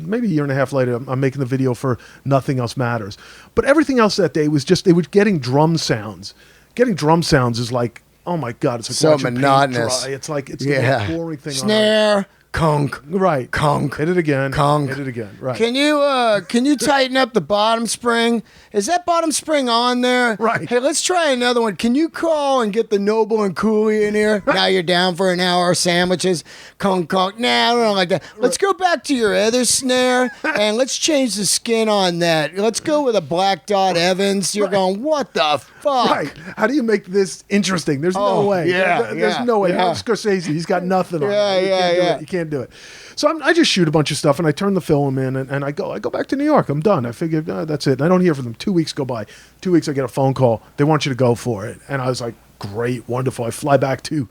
maybe a year and a half later, I'm making the video for Nothing Else Matters. But everything else that day was just, they were getting drum sounds. Getting drum sounds is like, oh my God, it's like so watching paint monotonous. dry. It's like, it's the most boring thing. Snare. Conk. Right. Conk. Hit it again. Conk. Hit it again. Right. Can you tighten up the bottom spring? Is that bottom spring on there? Right. Hey, let's try another one. Can you call and get the Noble and Cooley in here? Now you're down for an hour of sandwiches. Conk, conk. Nah, I don't like that. Let's go back to your other snare and let's change the skin on that. Let's go with a Black Dot Evans. You're going, what the fuck? Right. How do you make this interesting? There's no way. There's no way. Yeah. Scorsese, he's got nothing on it. You can't do it. So I just shoot a bunch of stuff, and I turn the film in, and I go back to New York. I'm done. I figured that's it. And I don't hear from them. 2 weeks go by. 2 weeks, I get a phone call. They want you to go for it. And I was like, great, wonderful. I fly back to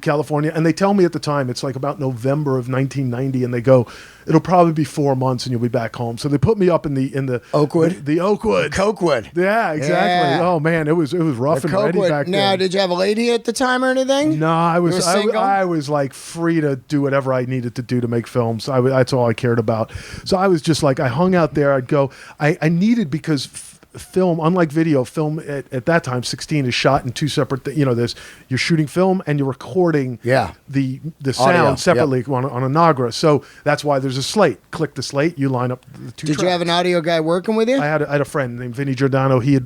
California, and they tell me at the time it's like about November of 1990, and they go, it'll probably be 4 months, and you'll be back home. So they put me up in the Oakwood, the Oakwood, Cokewood. Yeah, exactly. Yeah. Oh man, it was rough the and ready Cokewood. back then. Now, did you have a lady at the time or anything? No, I was single? I was like free to do whatever I needed to do to make films. That's all I cared about. So I was just like, I hung out there. I'd go. I needed, because film, unlike video, film at that time 16 is shot in two separate there's, you're shooting film and you're recording the sound audio separately on a Nagra. So that's why there's a slate. Click the slate, you line up the two Did tracks. you have an audio guy working with you? I had a friend named Vinny Giordano. He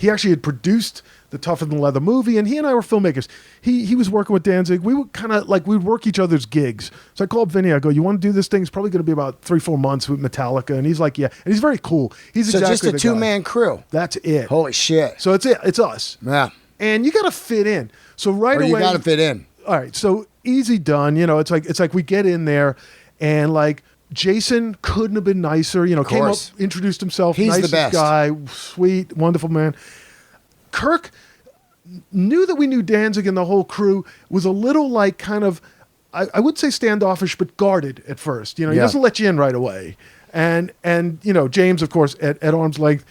actually had produced the Tougher Than Leather movie, and he and I were filmmakers. He was working with Danzig. We would kind of like, we'd work each other's gigs. So I called Vinny. I go, you want to do this thing? It's probably going to be about 3-4 months with Metallica. And he's like, yeah. And he's very cool. He's so exactly just a the two-man crew. That's it. Holy shit. So it's it. It's us. Yeah. And you got to fit in. So right away, you got to fit in. All right. So easy done. It's like we get in there, and like Jason couldn't have been nicer. Came up, introduced himself. He's nicest the best guy, sweet, wonderful man. Kirk knew that we knew Danzig, and the whole crew was a little like kind of, I would say standoffish, but guarded at first. He doesn't let you in right away. And James, of course, at arm's length.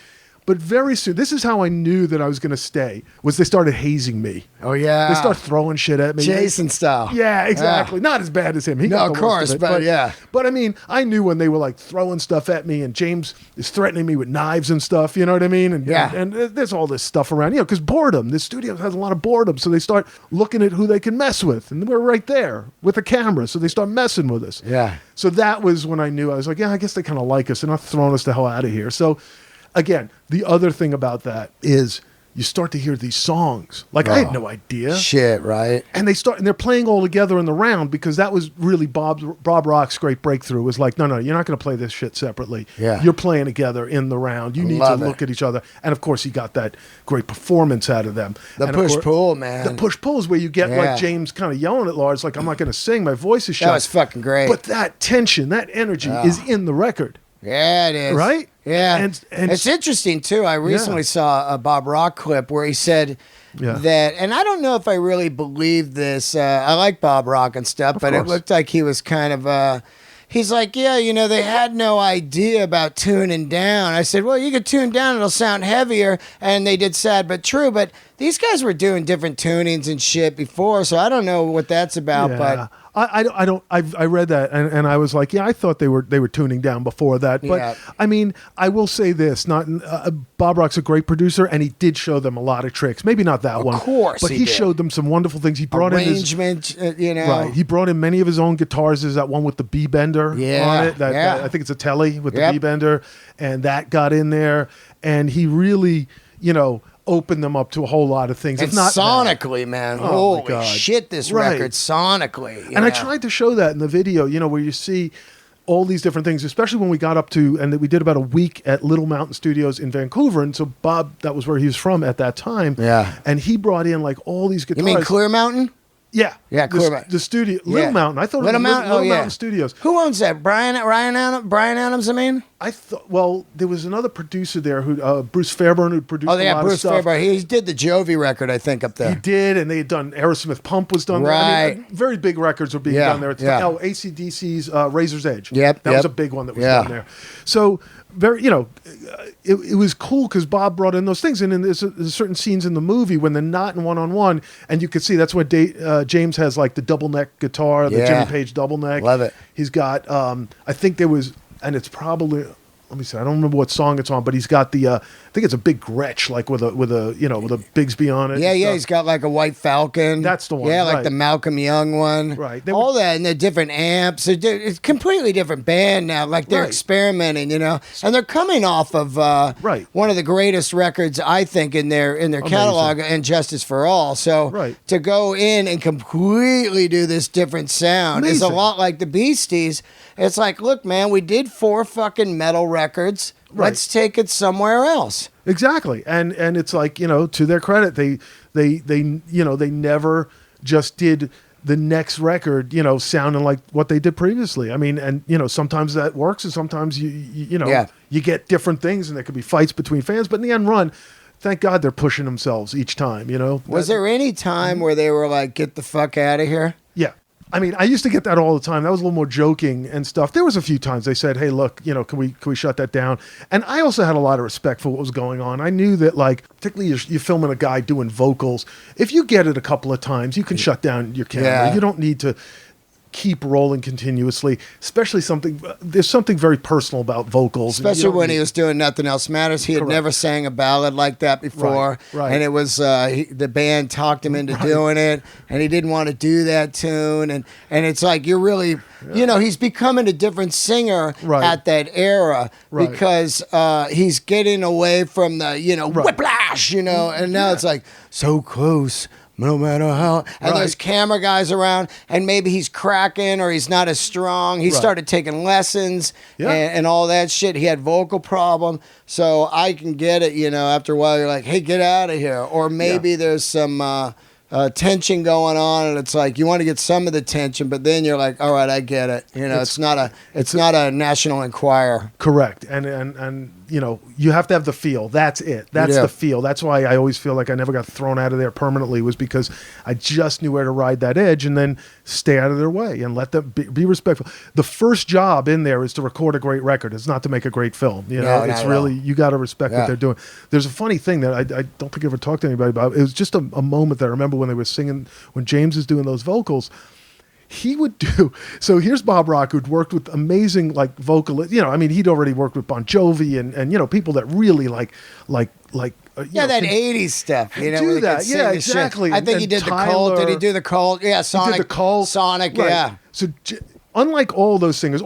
But very soon, this is how I knew that I was going to stay, was they started hazing me. Oh, yeah. They start throwing shit at me. Jason style. Yeah, exactly. Not as bad as him. He No, got of the worst course, it. but yeah. But I mean, I knew when they were like throwing stuff at me, and James is threatening me with knives and stuff. You know what I mean? And Yeah. and there's all this stuff around. Because boredom. The studio has a lot of boredom, so they start looking at who they can mess with, and we're right there with a camera, so they start messing with us. Yeah. So that was when I knew. I was like, yeah, I guess they kind of like us. They're not throwing us the hell out of here. So, again, the other thing about that is you start to hear these songs. Like, I had no idea. Shit, right? And they're playing all together in the round, because that was really Bob Rock's great breakthrough. Was like, no, you're not going to play this shit separately. Yeah. You're playing together in the round. You need to look at each other. And of course, he got that great performance out of them. The push-pull, man. The push-pull is where you get like James kind of yelling at Lars, like, I'm not going to sing. My voice is shut. That was fucking great. But that tension, that energy is in the record. Yeah, it is. Right? Yeah. And it's interesting, too. I recently saw a Bob Rock clip where he said that, and I don't know if I really believe this. I like Bob Rock and stuff, but it looked like he was kind of, he's like, yeah, they had no idea about tuning down. I said, well, you could tune down, it'll sound heavier. And they did Sad But True, but these guys were doing different tunings and shit before, so I don't know what that's about, but... I don't. I read that and I was like, yeah, I thought they were tuning down before that. But I mean, I will say this: Bob Rock's a great producer, and he did show them a lot of tricks. Maybe not that one, of course, but he showed them some wonderful things. He brought arrangement, right. He brought in many of his own guitars. There's that one with the B bender on it. That I think it's a Telly with the B bender, and that got in there. And he really, open them up to a whole lot of things. And if not sonically, man. Oh, holy shit, this record sonically. And I tried to show that in the video, where you see all these different things, especially when we got up to, and we did about a week at Little Mountain Studios in Vancouver. And so Bob, that was where he was from at that time. Yeah. And he brought in like all these guitars. You mean Clear Mountain? Yeah. Yeah, the studio, Little Mountain. I thought Little it was Little Mountain Studios. Who owns that? Brian Adams, I mean? I thought, well, there was another producer there who, Bruce Fairburn, who produced a lot of Bruce stuff. Fairburn. He did the Jovi record, I think, up there. He did, and they had done Aerosmith Pump was done there. I mean, very big records were being done there. AC/DC's Razor's Edge. Yep. That was a big one that was done there. So, very, it was cool because Bob brought in those things. And then there's certain scenes in the movie when they're not in one-on-one, and you could see that's when James has like the double neck guitar, the Jimmy Page double neck. Love it. He's got, I think there was, and it's probably, let me see, I don't remember what song it's on, but he's got the, I think it's a big Gretsch, like with a with a Bigsby on it. Yeah, he's got like a White Falcon. That's the one. Yeah, like the Malcolm Young one. Right. All that, and the different amps. It's a completely different band now. Like they're experimenting, and they're coming off of one of the greatest records I think in their catalog, and Justice for All. So to go in and completely do this different sound is a lot like the Beasties. It's like, look, man, we did 4 fucking metal records. Let's take it somewhere else. Exactly. And it's like, to their credit, they never just did the next record, sounding like what they did previously. I mean, and sometimes that works, and sometimes you get different things, and there could be fights between fans, but in the end run, thank God they're pushing themselves each time, Was there any time where they were like, get the fuck out of here? Yeah. I mean, I used to get that all the time. That was a little more joking and stuff. There was a few times they said, hey, look, can we shut that down? And I also had a lot of respect for what was going on. I knew that, like, particularly you're filming a guy doing vocals. If you get it a couple of times, you can shut down your camera. Yeah. You don't need to keep rolling continuously, especially there's something very personal about vocals. Especially when he was doing Nothing Else Matters. He had never sang a ballad like that before. Right. And it was, the band talked him into doing it, and he didn't want to do that tune. And it's like, you're really, he's becoming a different singer at that era because he's getting away from the, whiplash, and now it's like, so close. No matter how, and there's camera guys around, and maybe he's cracking or he's not as strong. He started taking lessons and all that shit. He had vocal problem, so I can get it. After a while, you're like, "Hey, get out of here," or maybe there's some tension going on, and it's like you want to get some of the tension, but then you're like, "All right, I get it." It's not a National Enquirer. Correct, and you have to have the feel. That's it. That's Yeah. the feel. That's why I always feel like I never got thrown out of there permanently, was because I just knew where to ride that edge and then stay out of their way and let them be respectful. The first job in there is to record a great record. It's not to make a great film. No, It's not at really, all. you got to respect what they're doing. There's a funny thing that I don't think I ever talked to anybody about. It was just a moment that I remember when they were singing, when James was doing those vocals. He would do, so here's Bob Rock, who'd worked with amazing like vocalists, he'd already worked with Bon Jovi and people that really like that 80s stuff, do where they that. could sing Yeah, the shit. exactly. I think he And did the Cult. Did he do the Cult? Yeah, Sonic. He did the Cult. Sonic, Right. yeah. So unlike all those singers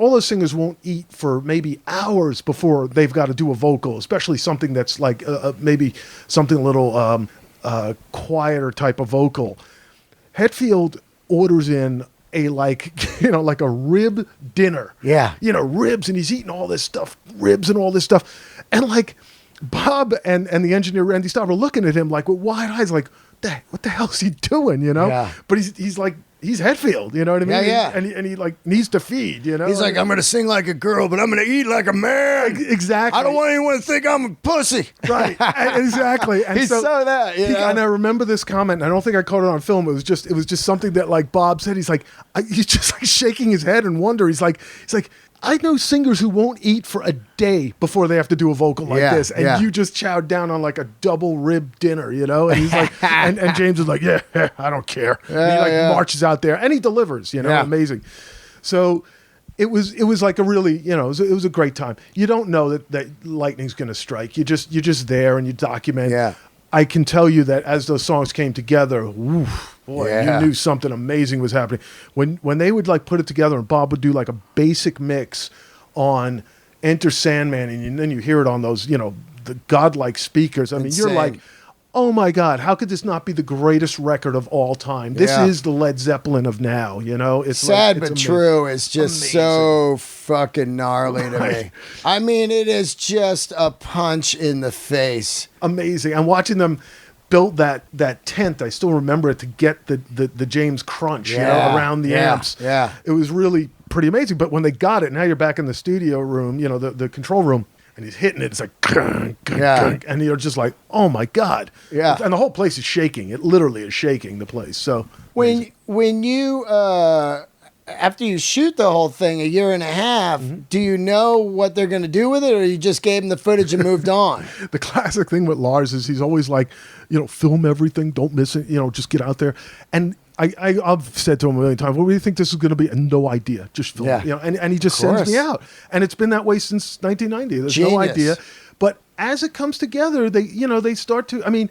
won't eat for maybe hours before they've got to do a vocal, especially something that's like maybe something a little quieter type of vocal. Hetfield orders in a like a rib dinner. Yeah. Ribs, and he's eating all this stuff, ribs and all this stuff. And like Bob and the engineer Randy Staub are looking at him like with wide eyes, like, what the hell is he doing? Yeah. But he's like, he's Hetfield, you know what I mean? Yeah. And he like needs to feed, He's like, I'm going to sing like a girl, but I'm going to eat like a man. Exactly. I don't want anyone to think I'm a pussy. Right. Exactly. And He's so that, And I remember this comment, and I don't think I caught it on film. It was just something that like Bob said. He's like, he's just like shaking his head in wonder. He's like, I know singers who won't eat for a day before they have to do a vocal like this, and you just chowed down on like a double rib dinner, And he's like, and James is like, yeah, I don't care. And he like marches out there and he delivers, amazing. So it was like a really, it was a great time. You don't know that lightning's going to strike. You're just there and you document. Yeah. I can tell you that as those songs came together, oof, boy, you knew something amazing was happening. When they would like put it together and Bob would do like a basic mix on Enter Sandman, and then you hear it on those, the godlike speakers. I mean, Insane. you're like, oh my God, how could this not be the greatest record of all time? This is the Led Zeppelin of now, It's sad like, but amazing. true. It's just so fucking gnarly to me. Right. I mean, it is just a punch in the face. Amazing. I'm watching them build that tent. I still remember it, to get the James crunch, around the amps. Yeah. It was really pretty amazing. But when they got it, now you're back in the studio room, the control room, and he's hitting it. It's like, and you're just like, oh my God. Yeah. And the whole place is shaking. It literally is shaking the place. So When you after you shoot the whole thing a year and a half, do you know what they're going to do with it, or you just gave them the footage and moved on? the classic thing with Lars is he's always like, film everything, don't miss it, just get out there. And I've said to him a million times, what do you think this is going to be? And no idea, just film. Yeah. And he just sends me out. And it's been that way since 1990. There's no idea. But as it comes together, they start to, I mean,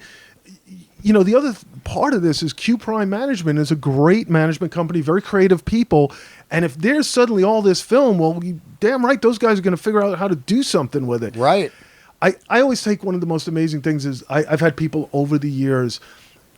the other part of this is Q Prime Management is a great management company, very creative people. And if there's suddenly all this film, well, damn right, those guys are going to figure out how to do something with it. Right. I always take one of the most amazing things is I've had people over the years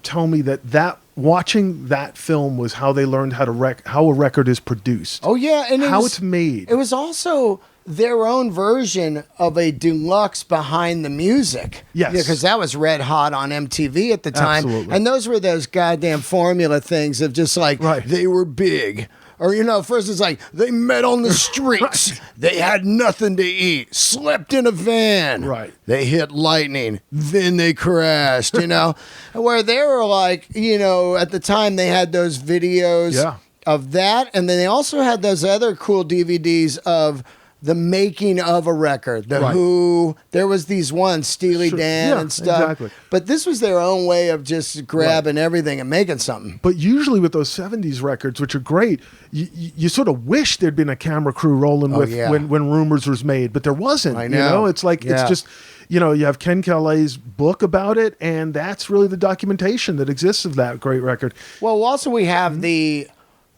tell me that watching that film was how they learned how a record is produced. Oh, yeah. And it's made. It was also their own version of a deluxe behind the music. Yes. Because that was red hot on MTV at the time. Absolutely. And those were those goddamn formula things of just like, they were big. Or, first it's like, they met on the streets. Right. They had nothing to eat. Slept in a van. Right. They hit lightning. Then they crashed, Where they were like, at the time they had those videos of that. And then they also had those other cool DVDs of the making of a record. The Who. There was these ones, Steely Dan and stuff. Exactly. But this was their own way of just grabbing everything and making something. But usually with those 70s records, which are great, you sort of wish there'd been a camera crew rolling when Rumors was made, but there wasn't. I know. It's like, it's just, you have Ken Kelly's book about it, and that's really the documentation that exists of that great record. Well, also we have the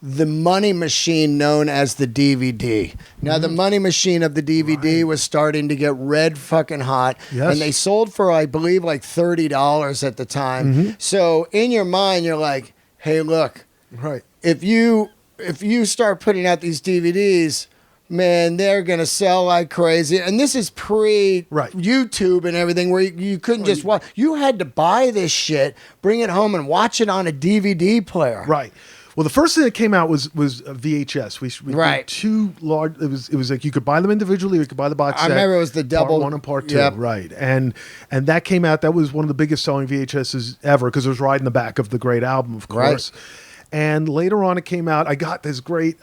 money machine known as the DVD. Now, the money machine of the DVD was starting to get red fucking hot. Yes. And they sold for, I believe, like $30 at the time. So in your mind, you're like, hey, look, if you start putting out these DVDs, man, they're going to sell like crazy. And this is pre-YouTube and everything, where you couldn't just watch. You had to buy this shit, bring it home, and watch it on a DVD player. Right. Well, the first thing that came out was VHS. We Right. did two large. It was like you could buy them individually, or you could buy the box set. I remember it was the double part 1 and part 2, Yep. right? And that came out. That was one of the biggest selling VHSs ever because it was right in the back of the great album, of course. Right. And later on, it came out. I got this great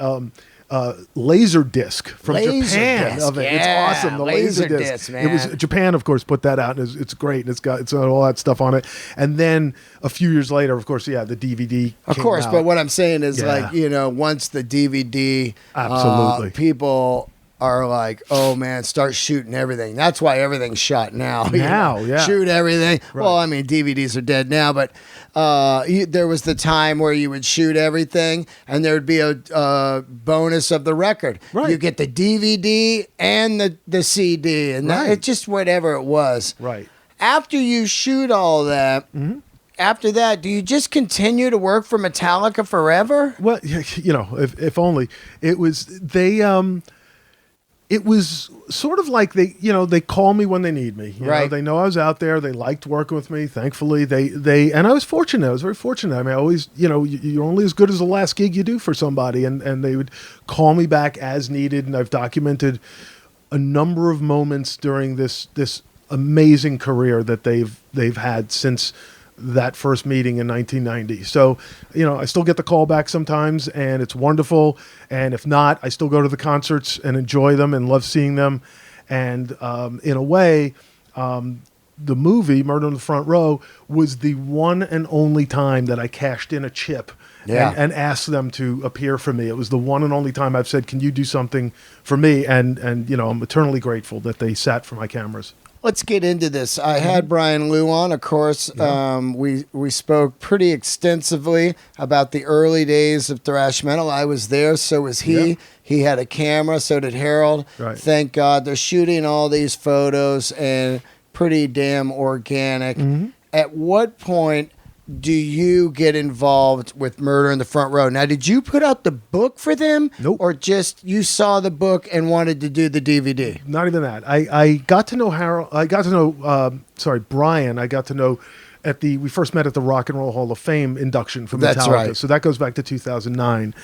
laser disc from Japan of it. Yeah, It's awesome. The laser laser disc, It was man. Japan, of course, put that out, and it's great. And it's got all that stuff on it. And then a few years later, of course, the DVD. Of came course, out. but what I'm saying is, Yeah. like, you know, once the DVD, Absolutely. people are like, oh man, start shooting everything. That's why everything's shot now. you Now, know? yeah. Shoot everything. Right. Well, I mean, DVDs are dead now, but there was the time where you would shoot everything and there would be a bonus of the record. Right. You get the DVD and the CD, and Right. it's just whatever it was. Right. After you shoot all that, after that, do you just continue to work for Metallica forever? Well, you know, if only it was they. It was sort of like they call me when they need me. You know, Right. they know I was out there. They liked working with me. Thankfully, and I was fortunate. I was very fortunate. I mean, I always, you're only as good as the last gig you do for somebody, and they would call me back as needed. And I've documented a number of moments during this amazing career that they've had since that first meeting in 1990. So, I still get the call back sometimes, and it's wonderful. And if not, I still go to the concerts and enjoy them and love seeing them. And in a way, the movie Murder on the Front Row was the one and only time that I cashed in a chip and asked them to appear for me. It was the one and only time I've said, "Can you do something for me?" And I'm eternally grateful that they sat for my cameras. Let's get into this. I had Brian Liu on, of course. We spoke pretty extensively about the early days of thrash metal. I was there, so was he. Yeah. He had a camera, so did Harold. Right. Thank God they're shooting all these photos and pretty damn organic. At what point do you get involved with Murder in the Front Row? Now, did you put out the book for them? Nope. Or just you saw the book and wanted to do the DVD? Not even that. I got to know Harold. I got to know, Brian. I got to know we first met at the Rock and Roll Hall of Fame induction for Metallica. That's right. So that goes back to 2009.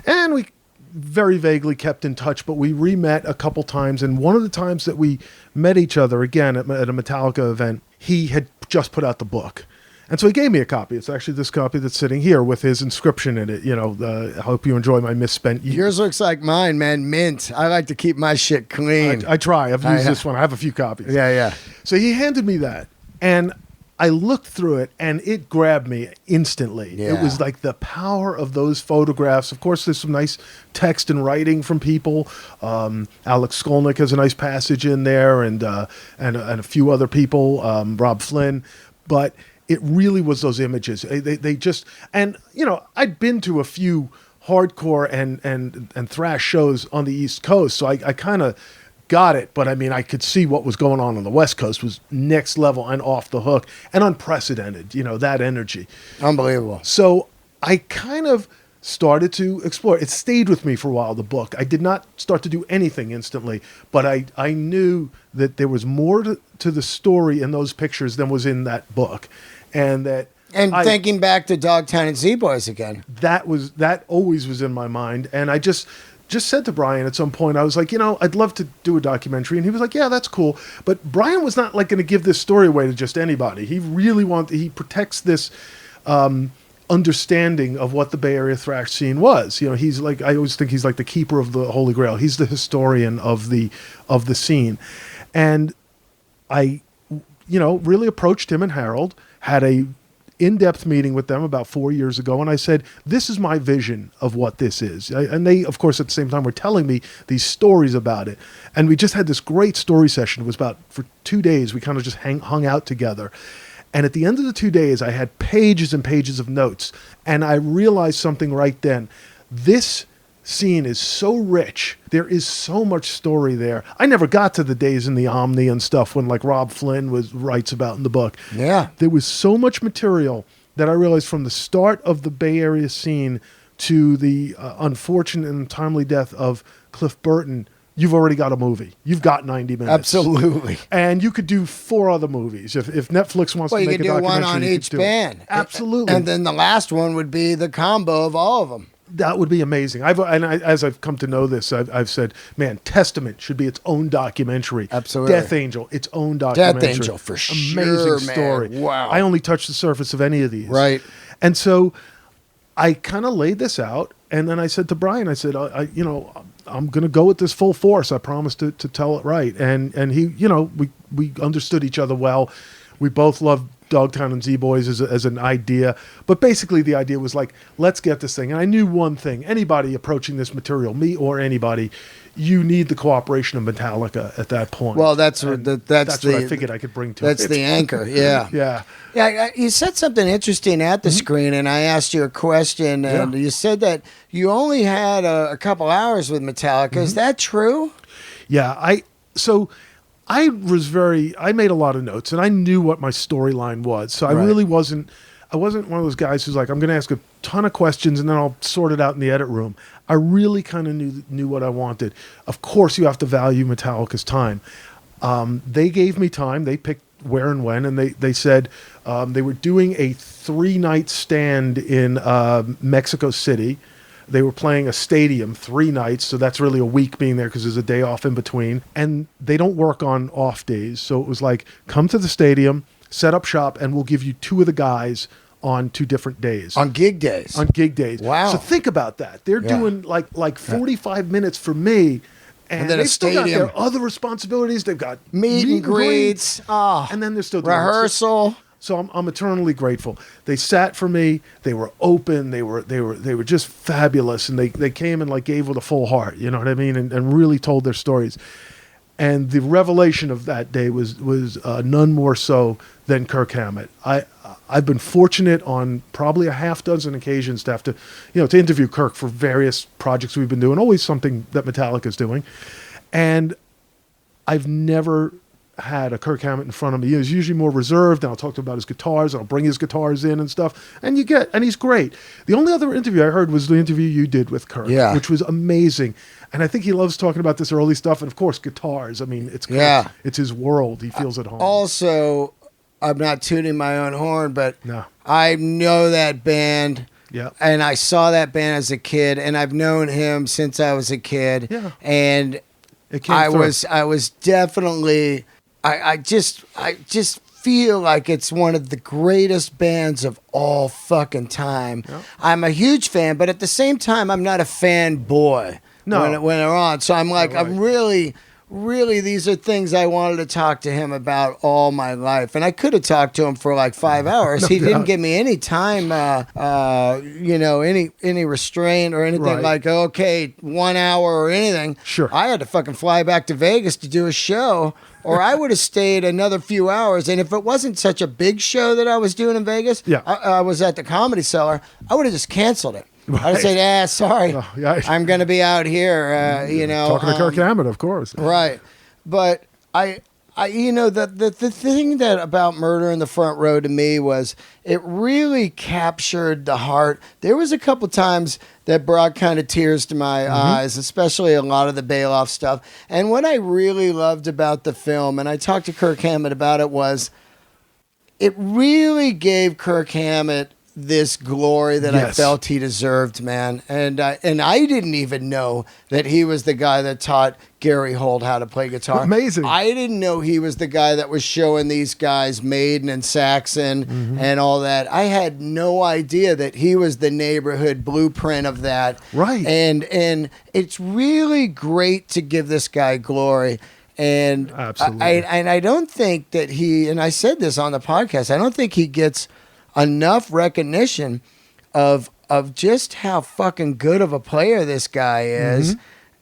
And we very vaguely kept in touch, but we re-met a couple times. And one of the times that we met each other again at a Metallica event, he had just put out the book. And so he gave me a copy. It's actually this copy that's sitting here with his inscription in it. I hope you enjoy my misspent years. Yours looks like mine, man. Mint. I like to keep my shit clean. I try. I've used this one. I have a few copies. Yeah. So he handed me that, and I looked through it, and it grabbed me instantly. Yeah. It was like the power of those photographs. Of course, there's some nice text and writing from people. Alex Skolnick has a nice passage in there, and a few other people, Rob Flynn. But it really was those images. They just, and I'd been to a few hardcore and thrash shows on the East Coast, so I kind of got it. But I mean, I could see what was going on the West Coast was next level and off the hook and unprecedented. That energy, Unbelievable. So I kind of started to explore. It stayed with me for a while, the book. I did not start to do anything instantly, but I knew that there was more to the story in those pictures than was in that book. And thinking back to Dogtown and Z-Boys again. That always was in my mind. And I just said to Brian at some point, I was like, I'd love to do a documentary. And he was like, yeah, that's cool. But Brian was not like going to give this story away to just anybody. He really he protects this understanding of what the Bay Area thrash scene was. He's like, I always think he's like the keeper of the Holy Grail. He's the historian of the scene. And I, really approached him and Harold, had a in-depth meeting with them about 4 years ago, and I said, this is my vision of what this is. And they, of course, at the same time were telling me these stories about it. And we just had this great story session. It was for 2 days. We kind of just hung out together. And at the end of the 2 days, I had pages and pages of notes. And I realized something right then. This scene is so rich. There is so much story there. I never got to the days in the Omni and stuff when like Rob Flynn writes about in the book. Yeah. There was so much material that I realized from the start of the Bay Area scene to the unfortunate and timely death of Cliff Burton, you've already got a movie. You've got 90 minutes. Absolutely. And you could do 4 other movies. If Netflix wants to make a documentary. Well, you could do one on each band. Absolutely. And then the last one would be the combo of all of them. That would be amazing. As I've come to know this, I've said, man, Testament should be its own documentary. Absolutely. Death Angel, its own documentary. Death Angel, for sure, Amazing man. story. Wow. I only touched the surface of any of these. Right. And so I kind of laid this out, and then I said to Brian, I said, I'm going to go with this full force. I promised to tell it right. And he, we understood each other well. We both loved Dogtown and Z-Boys as an idea. But basically the idea was like, let's get this thing. And I knew one thing. Anybody approaching this material, me or anybody, you need the cooperation of Metallica at that point. Well, that's what I figured I could bring to it. That's the anchor, yeah. Yeah. Yeah, you said something interesting at the screen, and I asked you a question, and you said that you only had a couple hours with Metallica. Is that true? Yeah, I made a lot of notes, and I knew what my storyline was. So I really wasn't one of those guys who's like, I'm going to ask a ton of questions and then I'll sort it out in the edit room. I really kind of knew what I wanted. Of course, you have to value Metallica's time. They gave me time. They picked where and when, and they said they were doing a 3-night stand in Mexico City. They were playing a stadium 3 nights, so that's really a week being there because there's a day off in between. And they don't work on off days. So it was like, come to the stadium, set up shop, and we'll give you 2 of the guys on 2 different days. On gig days? On gig days. Wow. So think about that. They're doing like 45 minutes for me. And then they've still got their other responsibilities. They've got meet and greets. And then they're still doing rehearsal. So I'm eternally grateful. They sat for me. They were open. They were just fabulous, and they came and like gave with a full heart. You know what I mean? And really told their stories. And the revelation of that day was none more so than Kirk Hammett. I've been fortunate on probably a half dozen occasions to have to interview Kirk for various projects we've been doing. Always something that Metallica's doing, and I've never had a Kirk Hammett in front of me. He's usually more reserved, and I'll talk to him about his guitars, and I'll bring his guitars in and stuff, and he's great. The only other interview I heard was the interview you did with Kirk, which was amazing, and I think he loves talking about this early stuff, and of course, guitars. I mean, it's Kirk. It's his world. He feels at home. Also, I'm not tooting my own horn, but I know that band. Yeah. And I saw that band as a kid, and I've known him since I was a kid. Yeah. And I was definitely I just feel like it's one of the greatest bands of all fucking time. Yep. I'm a huge fan, but at the same time, I'm not a fanboy when they're on. So I'm like, I'm really, these are things I wanted to talk to him about all my life. And I could have talked to him for like 5 hours. He didn't give me any time, any restraint or anything like, okay, 1 hour or anything. Sure. I had to fucking fly back to Vegas to do a show, or I would have stayed another few hours. And if it wasn't such a big show that I was doing in Vegas, I was at the Comedy Cellar, I would have just canceled it. I'd say, sorry, I'm going to be out here, Talking to Kirk Hammett, of course. Right. But the thing that about Murder in the Front Row to me was it really captured the heart. There was a couple times that brought kind of tears to my eyes, especially a lot of the Bailoff stuff. And what I really loved about the film, and I talked to Kirk Hammett about it, was it really gave Kirk Hammett this glory that I felt he deserved, man. And I didn't even know that he was the guy that taught Gary Holt how to play guitar. Amazing. I didn't know he was the guy that was showing these guys Maiden and Saxon and all that. I had no idea that he was the neighborhood blueprint of that. Right. And it's really great to give this guy glory. And absolutely. I don't think that and I said this on the podcast, I don't think he gets enough recognition of just how fucking good of a player this guy is.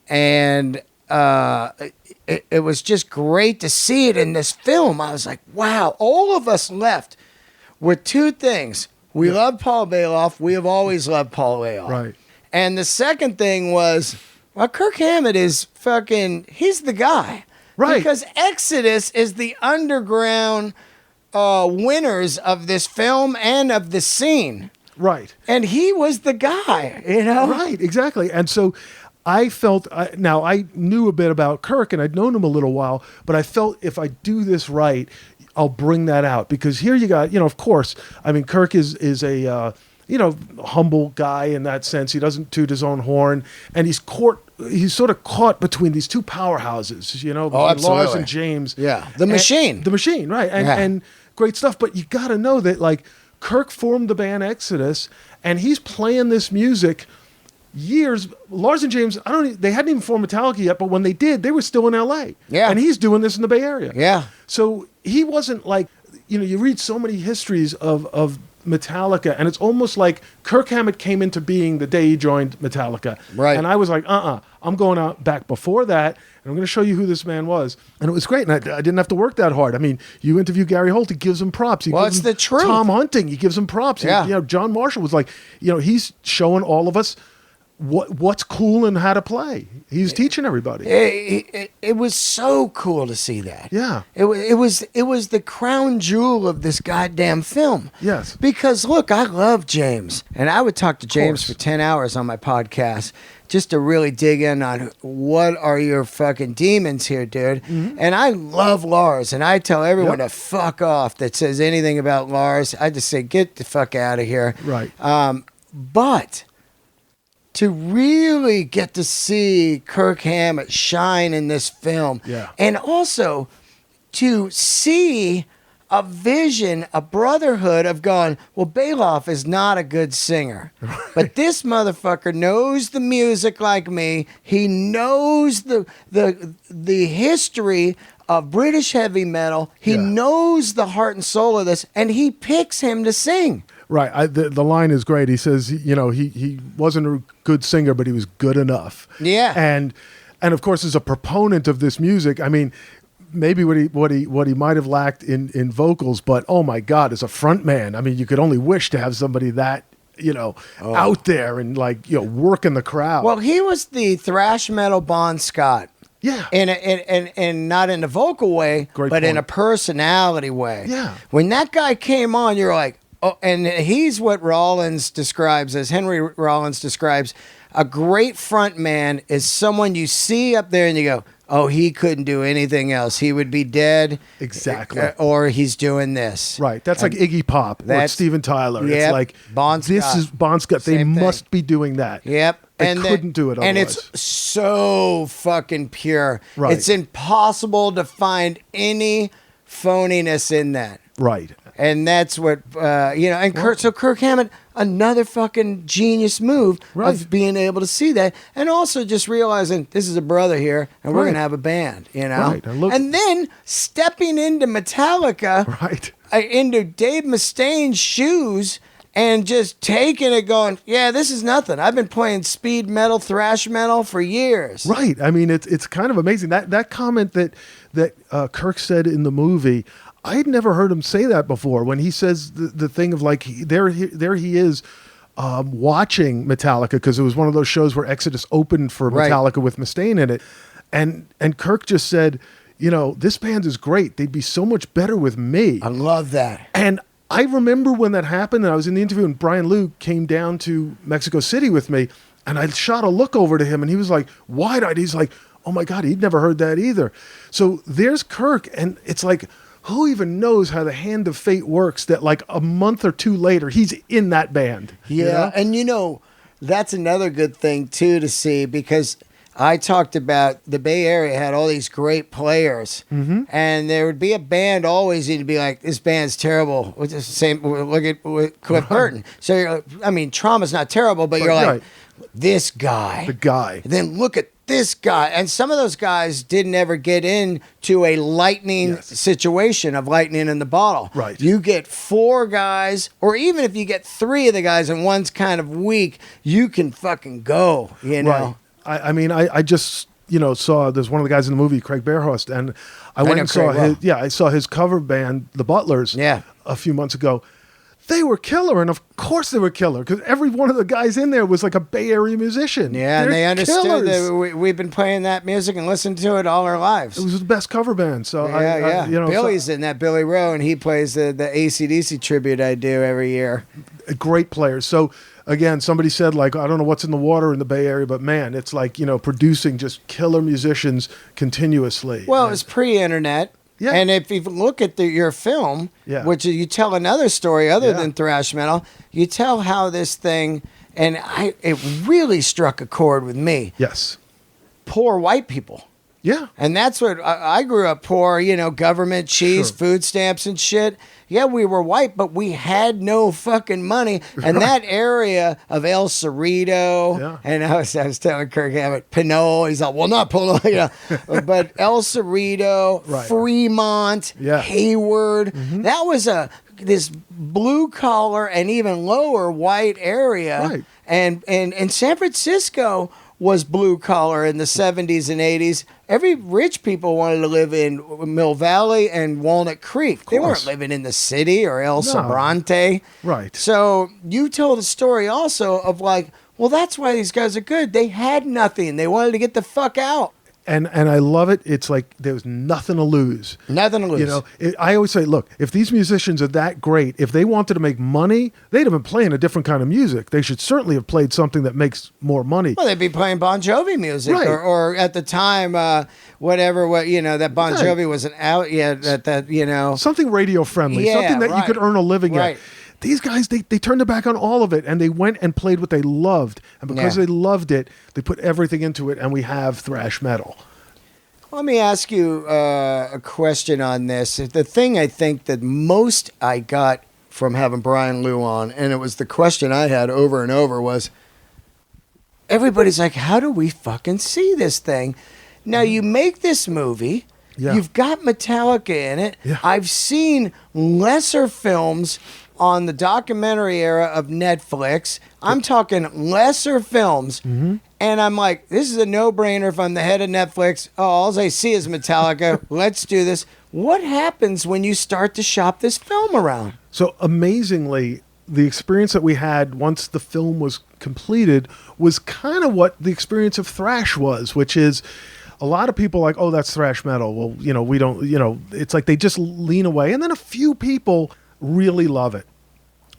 And it was just great to see it in this film. I was like, wow, all of us left with 2 things. We love Paul Bailoff. We have always loved Paul Bailoff. Right. And the second thing was, Kirk Hammett is he's the guy. Right. Because Exodus is the underground winners of this film and of the scene. Right. And he was the guy, Right, exactly. And so I felt, now I knew a bit about Kirk and I'd known him a little while, but I felt if I do this right, I'll bring that out. Because here you got, of course, I mean, Kirk is a, humble guy in that sense. He doesn't toot his own horn, and he's sort of caught between these two powerhouses, between Lars and James. Yeah, the Machine, right? And great stuff. But you got to know that like Kirk formed the band Exodus, and he's playing this music years. Lars and James, they hadn't even formed Metallica yet, but when they did, they were still in LA. Yeah, and he's doing this in the Bay Area. Yeah, so he wasn't like, you read so many histories of Metallica, and it's almost like Kirk Hammett came into being the day he joined Metallica. Right. And I was like, I'm going out back before that, and I'm going to show you who this man was. And it was great, and I didn't have to work that hard. I mean, you interview Gary Holt, he gives him props. It's the truth. Tom Hunting, he gives him props. Yeah. John Marshall was like, he's showing all of us what's cool and how to play. He's teaching everybody. It was so cool to see that. Yeah. It was the crown jewel of this goddamn film. Yes. Because look, I love James, and I would talk to James for 10 hours on my podcast just to really dig in on what are your fucking demons here, dude. Mm-hmm. And I love Lars, and I tell everyone to fuck off that says anything about Lars. I just say, get the fuck out of here. Right. But to really get to see Kirk Hammett shine in this film, and also to see a vision, a brotherhood of going, well, Bailoff is not a good singer, but this motherfucker knows the music like me. He knows the history of British heavy metal. He knows the heart and soul of this, and he picks him to sing. Right. The line is great. He says, he wasn't a good singer, but he was good enough. Yeah. And of course, as a proponent of this music, I mean, maybe what he might have lacked in vocals, but oh my God, as a front man, I mean, you could only wish to have somebody that, out there and working the crowd. Well, he was the thrash metal Bon Scott. Yeah. And not in a vocal way, but in a personality way. Yeah. When that guy came on, you're like, oh, and he's what Henry Rollins describes, a great front man is someone you see up there and you go, oh, he couldn't do anything else. He would be dead. Exactly. Or he's doing this. Right. That's like Iggy Pop or Steven Tyler. Yep. It's like, Bon Scott. This is Bon Scott. They must be doing that. Yep. They couldn't do it otherwise. And it's so fucking pure. Right. It's impossible to find any phoniness in that. Right. And that's what, and Kirk Hammett, another fucking genius move of being able to see that. And also just realizing this is a brother here and we're going to have a band, Right. And then stepping into Metallica, into Dave Mustaine's shoes and just taking it going, yeah, this is nothing. I've been playing speed metal, thrash metal for years. Right. I mean, it's kind of amazing. That comment that Kirk said in the movie, I had never heard him say that before. When he says the thing of like, there he is watching Metallica, because it was one of those shows where Exodus opened for Metallica with Mustaine in it. And Kirk just said, this band is great. They'd be so much better with me. I love that. And I remember when that happened, and I was in the interview, and Brian Luke came down to Mexico City with me, and I shot a look over to him, and he was like, wide-eyed. He's like, oh my God, he'd never heard that either. So there's Kirk, and it's like, who even knows how the hand of fate works that like a month or two later, he's in that band. Yeah, and that's another good thing too to see, because I talked about the Bay Area had all these great players, and there would be a band always you'd be like, this band's terrible. It's the same. Look at Cliff Burton. So Trauma's not terrible, but you're like, this guy, the guy. And then look at this guy, and some of those guys didn't ever get into a lightning situation of lightning in the bottle. Right. You get 4 guys, or even if you get 3 of the guys and one's kind of weak, you can fucking go. Right. I just saw there's one of the guys in the movie, Craig Bearhurst, and I went and saw I saw his cover band, The Butlers, a few months ago. they were killer, and of course they were killer because every one of the guys in there was like a Bay Area musician. Yeah, and They're they understood killers. that we've been playing that music and listened to it all our lives. It was the best cover band. So Yeah. you know, Billy's in that, Billy Rowe, and he plays the AC/DC tribute I do every year. Great players. So again, somebody said like, I don't know what's in the water in the Bay Area, but man, it's like, you know, producing just killer musicians continuously. Well, it was pre-internet. Yeah. And if you look at your film, Yeah. which you tell another story other Yeah. than thrash metal, you tell how this thing, and it really struck a chord with me. Yes. Poor white people. Yeah. And that's what I grew up poor, you know, government cheese, Sure. food stamps and shit. Yeah, we were white, but we had no fucking money. And Right. that area of El Cerrito, Yeah. and I was telling Kirk Hammett, Pinot, he's like, well, not Pinot, you know, but El Cerrito, Right. Fremont, Yeah. Hayward, that was this blue collar and even lower white area. Right. And San Francisco was blue collar in the 70s and 80s. Every rich people wanted to live in Mill Valley and Walnut Creek. They weren't course. living in the city or El No. Sobrante. Right. So you told a story also of like, well, that's why these guys are good. They had nothing. They wanted to get the fuck out. And I love it. It's like there was nothing to lose. Nothing to lose. You know, I always say, look, if these musicians are that great, if they wanted to make money, they'd have been playing a different kind of music. They should certainly have played something that makes more money. Well, they'd be playing Bon Jovi music, Right. or at the time, what you know, that Bon Right. Jovi wasn't out yet. That you know, Something radio friendly, Yeah, something that right. you could earn a living Right. at. These guys, they turned their back on all of it, and they went and played what they loved. And because Yeah. they loved it, they put everything into it, and we have thrash metal. Let me ask you a question on this. The thing I think that most I got from having Brian Lew on, and it was the question I had over and over, was everybody's like, how do we fucking see this thing? Now, you make this movie. Yeah. You've got Metallica in it. Yeah. I've seen lesser films on the documentary era of Netflix. I'm talking lesser films. And I'm like, this is a no-brainer if I'm the head of Netflix. Oh, all I see is Metallica. Let's do this. What happens when you start to shop this film around? So amazingly, the experience that we had once the film was completed was kind of what the experience of thrash was, which is a lot of people like, oh, that's thrash metal. Well, you know, we don't, you know, it's like they just lean away. And then a few people really love it.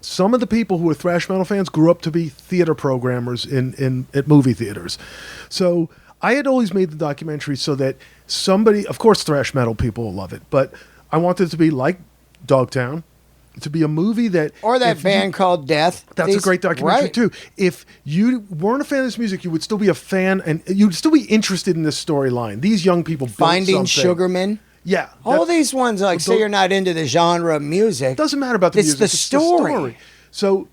Some of the people who are thrash metal fans grew up to be theater programmers at movie theaters. So I had always made the documentary so that somebody, of course, thrash metal people will love it, but I wanted it to be like Dogtown, to be a movie that... Or that if band called Death. That's a great documentary, right. too. If you weren't a fan of this music, you would still be a fan, and you'd still be interested in this storyline. These young people built Finding something. Sugarman. Yeah. All that- these ones, like, say those- you're not into the genre of music. It doesn't matter about the It's music. the story. So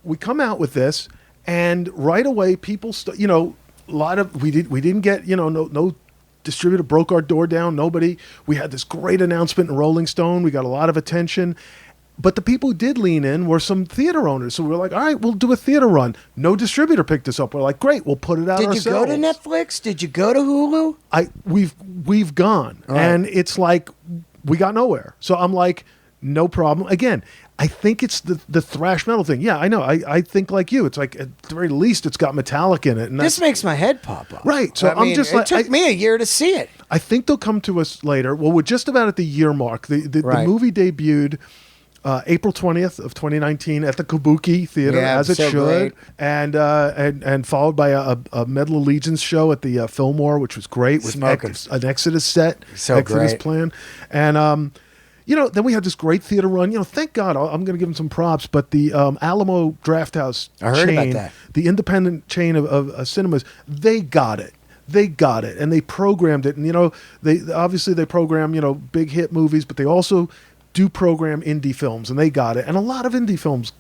we come out with this, and right away, people, you know, a lot of we didn't get, you know, no distributor broke our door down. Nobody. We had this great announcement in Rolling Stone. We got a lot of attention. But the people who did lean in were some theater owners. So we were like, all right, we'll do a theater run. No distributor picked us up. We're like, great, we'll put it out Did ourselves. you go to Netflix? Did you go to Hulu? We've gone, All right. and it's like we got nowhere. So I'm like, no problem. Again, I think it's the thrash metal thing. Yeah, I know. I think like you. It's like at the very least, it's got Metallica in it, and This that's, makes my head pop up. Right, so I'm just it like- took me a year to see it. I think they'll come to us later. Well, we're just about at the year mark. The Right. movie debuted April 20th of 2019 at the Kabuki Theater, Yeah, as it so should, great. and followed by a Metal Allegiance show at the Fillmore, which was great with Smoking. an Exodus set, So Exodus great. plan, and you know, then we had this great theater run. You know, thank God, I'm going to give them some props. But the Alamo Drafthouse I heard chain, about that. the independent chain of cinemas, they got it. They got it, and they programmed it. And you know, they program, you know, big hit movies, but they also do program indie films, and they got it. And a lot of indie films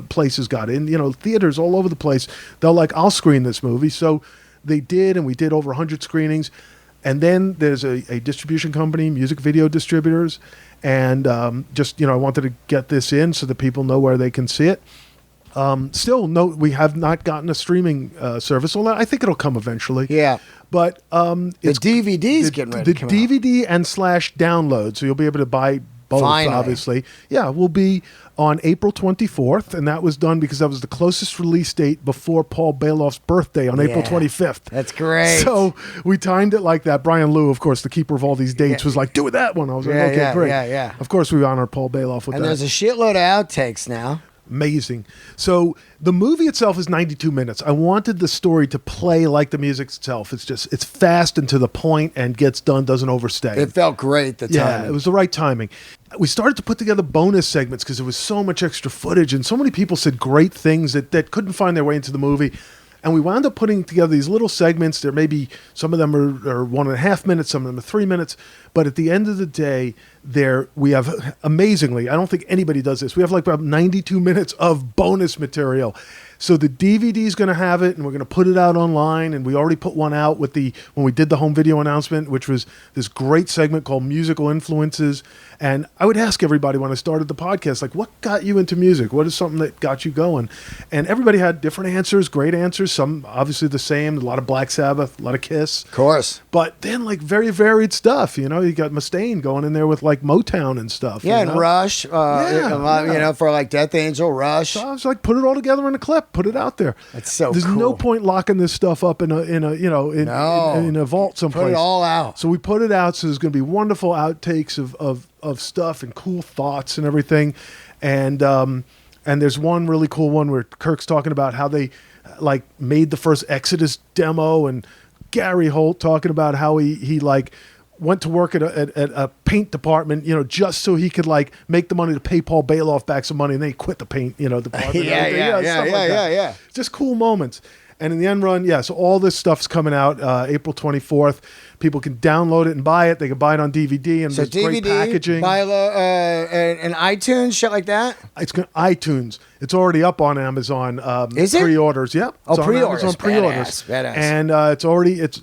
places got it. And you know, theaters all over the place, they're like, I'll screen this movie. So they did, and we did over 100 screenings. And then there's a distribution company, music video distributors, and just, you know, I wanted to get this in so that people know where they can see it. Still, no, we have not gotten a streaming service. Well, I think it'll come eventually. Yeah. But The DVD's getting ready the to come out. DVD and /download, so you'll be able to buy both, Finally. obviously. Yeah, will be on April 24th, and that was done because that was the closest release date before Paul Bailoff's birthday on April 25th. That's great. So we timed it like that. Brian Liu, of course, the keeper of all these dates, was like, do it that one. I was like, okay, great. Yeah. Of course, we honor Paul Bailoff with And that. there's a shitload of outtakes now. Amazing. So the movie itself is 92 minutes. I wanted the story to play like the music itself. It's fast and to the point and gets done, doesn't overstay. It felt great the time. Yeah, it was the right timing. We started to put together bonus segments because there was so much extra footage and so many people said great things that couldn't find their way into the movie. And we wound up putting together these little segments. There may be, some of them are 1.5 minutes, some of them are 3 minutes. But at the end of the day, we have, amazingly, I don't think anybody does this, we have like about 92 minutes of bonus material. So the DVD is going to have it, and we're going to put it out online. And we already put one out when we did the home video announcement, which was this great segment called Musical Influences. And I would ask everybody when I started the podcast, like, what got you into music? What is something that got you going? And everybody had different answers, great answers. Some obviously the same. A lot of Black Sabbath, a lot of Kiss. Of course. But then like very varied stuff. You know, you got Mustaine going in there with like Motown and stuff. Yeah, you know? and Rush. A lot, you know, for like Death Angel, Rush. So I was like, put it all together in a clip, put it out there. That's so There's cool. no point locking this stuff up in a vault someplace. Put it all out. So we put it out. So there's going to be wonderful outtakes of stuff and cool thoughts and everything. And there's one really cool one where Kirk's talking about how they like made the first Exodus demo, and Gary Holt talking about how he like went to work at a paint department, you know, just so he could like make the money to pay Paul Bailoff back some money, and then he quit the paint, you know, department. Yeah. Just cool moments. And in the end run, so all this stuff's coming out April 24th. People can download it and buy it. They can buy it on DVD, and So there's great DVD, packaging. and iTunes, shit like that. It's iTunes. It's already up on Amazon. Is it? Pre-orders? Yep. Oh, It's on pre-orders. Amazon pre-orders. Badass. And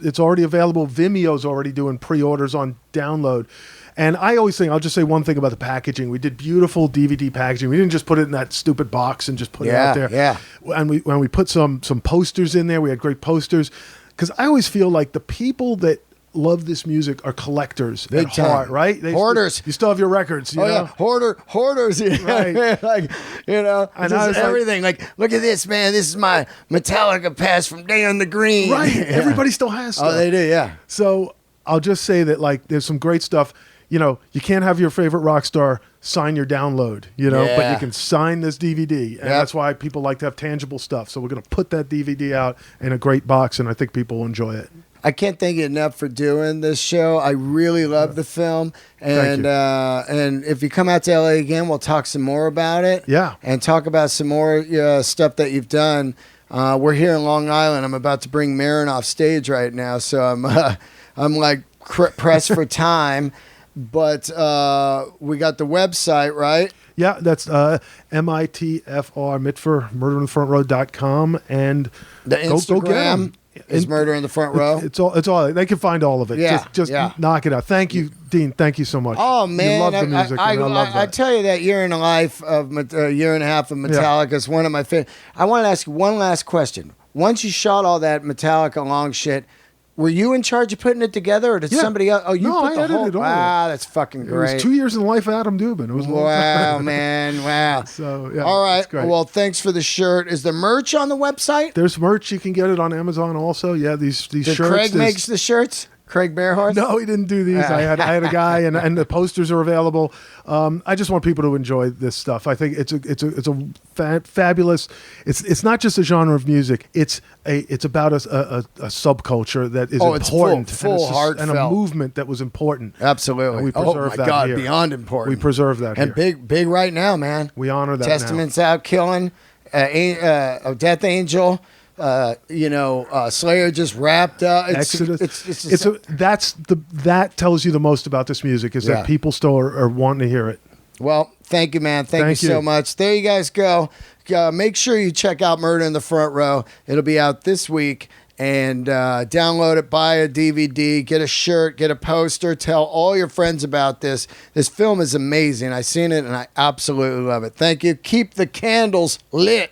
it's already available. Vimeo's already doing pre-orders on download. And I always think, I'll just say one thing about the packaging. We did beautiful DVD packaging. We didn't just put it in that stupid box and just put it out there. Yeah. And when we put some posters in there, we had great posters. Because I always feel like the people that love this music are collectors Big at time. heart, right? Hoarders. You still have your records, you know? Yeah, hoarders. Right. Like, you know, And just I was like- everything. Like, look at this, man. This is my Metallica pass from Day on the Green. Right. Yeah. Everybody still has stuff. Oh, they do, yeah. So I'll just say that like there's some great stuff. You know, you can't have your favorite rock star sign your download, you know, but Yeah. you can sign this DVD. And that's why people like to have tangible stuff. So we're going to put that DVD out in a great box, and I think people will enjoy it. I can't thank you enough for doing this show. I really love the film, and if you come out to LA again, we'll talk some more about it. Yeah. and talk about some more stuff that you've done. We're here in Long Island. I'm about to bring Marin off stage right now, so I'm like pressed for time. But we got the website, right? Yeah, that's MITFR, Mitfer, murderontherfrontrow.com, and The go get 'em. Instagram is Murder in the Front Row. It's all. They can find all of it. Yeah, just yeah. knock it out. Thank you, Dean. Thank you so much. Oh man, you love the music. I and I love that. I tell you that year in the life of year and a half of Metallica is one of my favorite. I want to ask you one last question. Once you shot all that Metallica long shit, were you in charge of putting it together, or did somebody else? Oh, you No, put I the whole. edited all of it. Wow, that's fucking It great. was 2 years in the life of Adam Dubin. It was a long Wow, time. man, wow. So yeah, All right. it's great. Well, thanks for the shirt. Is the merch on the website? There's merch. You can get it on Amazon also. Yeah, these Did shirts. Craig there's- makes the shirts? Craig Bearhorse? No, he didn't do these. I had a guy, and the posters are available. I just want people to enjoy this stuff. I think it's a fabulous. It's not just a genre of music. It's about a subculture that is Oh, it's important, full and, it's just- and a heartfelt. movement that was important. Absolutely. And we Oh preserve my that God, here. beyond important. We preserve that and here. big right now, man. We honor that. Testament's out killing. Death Angel. Slayer just wrapped up. Exodus. It's That tells you the most about this music is Yeah. that people still are wanting to hear it. Well, thank you, man. Thank Thank you so you. much. There you guys go. Make sure you check out Murder in the Front Row. It'll be out this week. And download it, buy a DVD, get a shirt, get a poster, tell all your friends about this. This film is amazing. I've seen it, and I absolutely love it. Thank you. Keep the candles lit.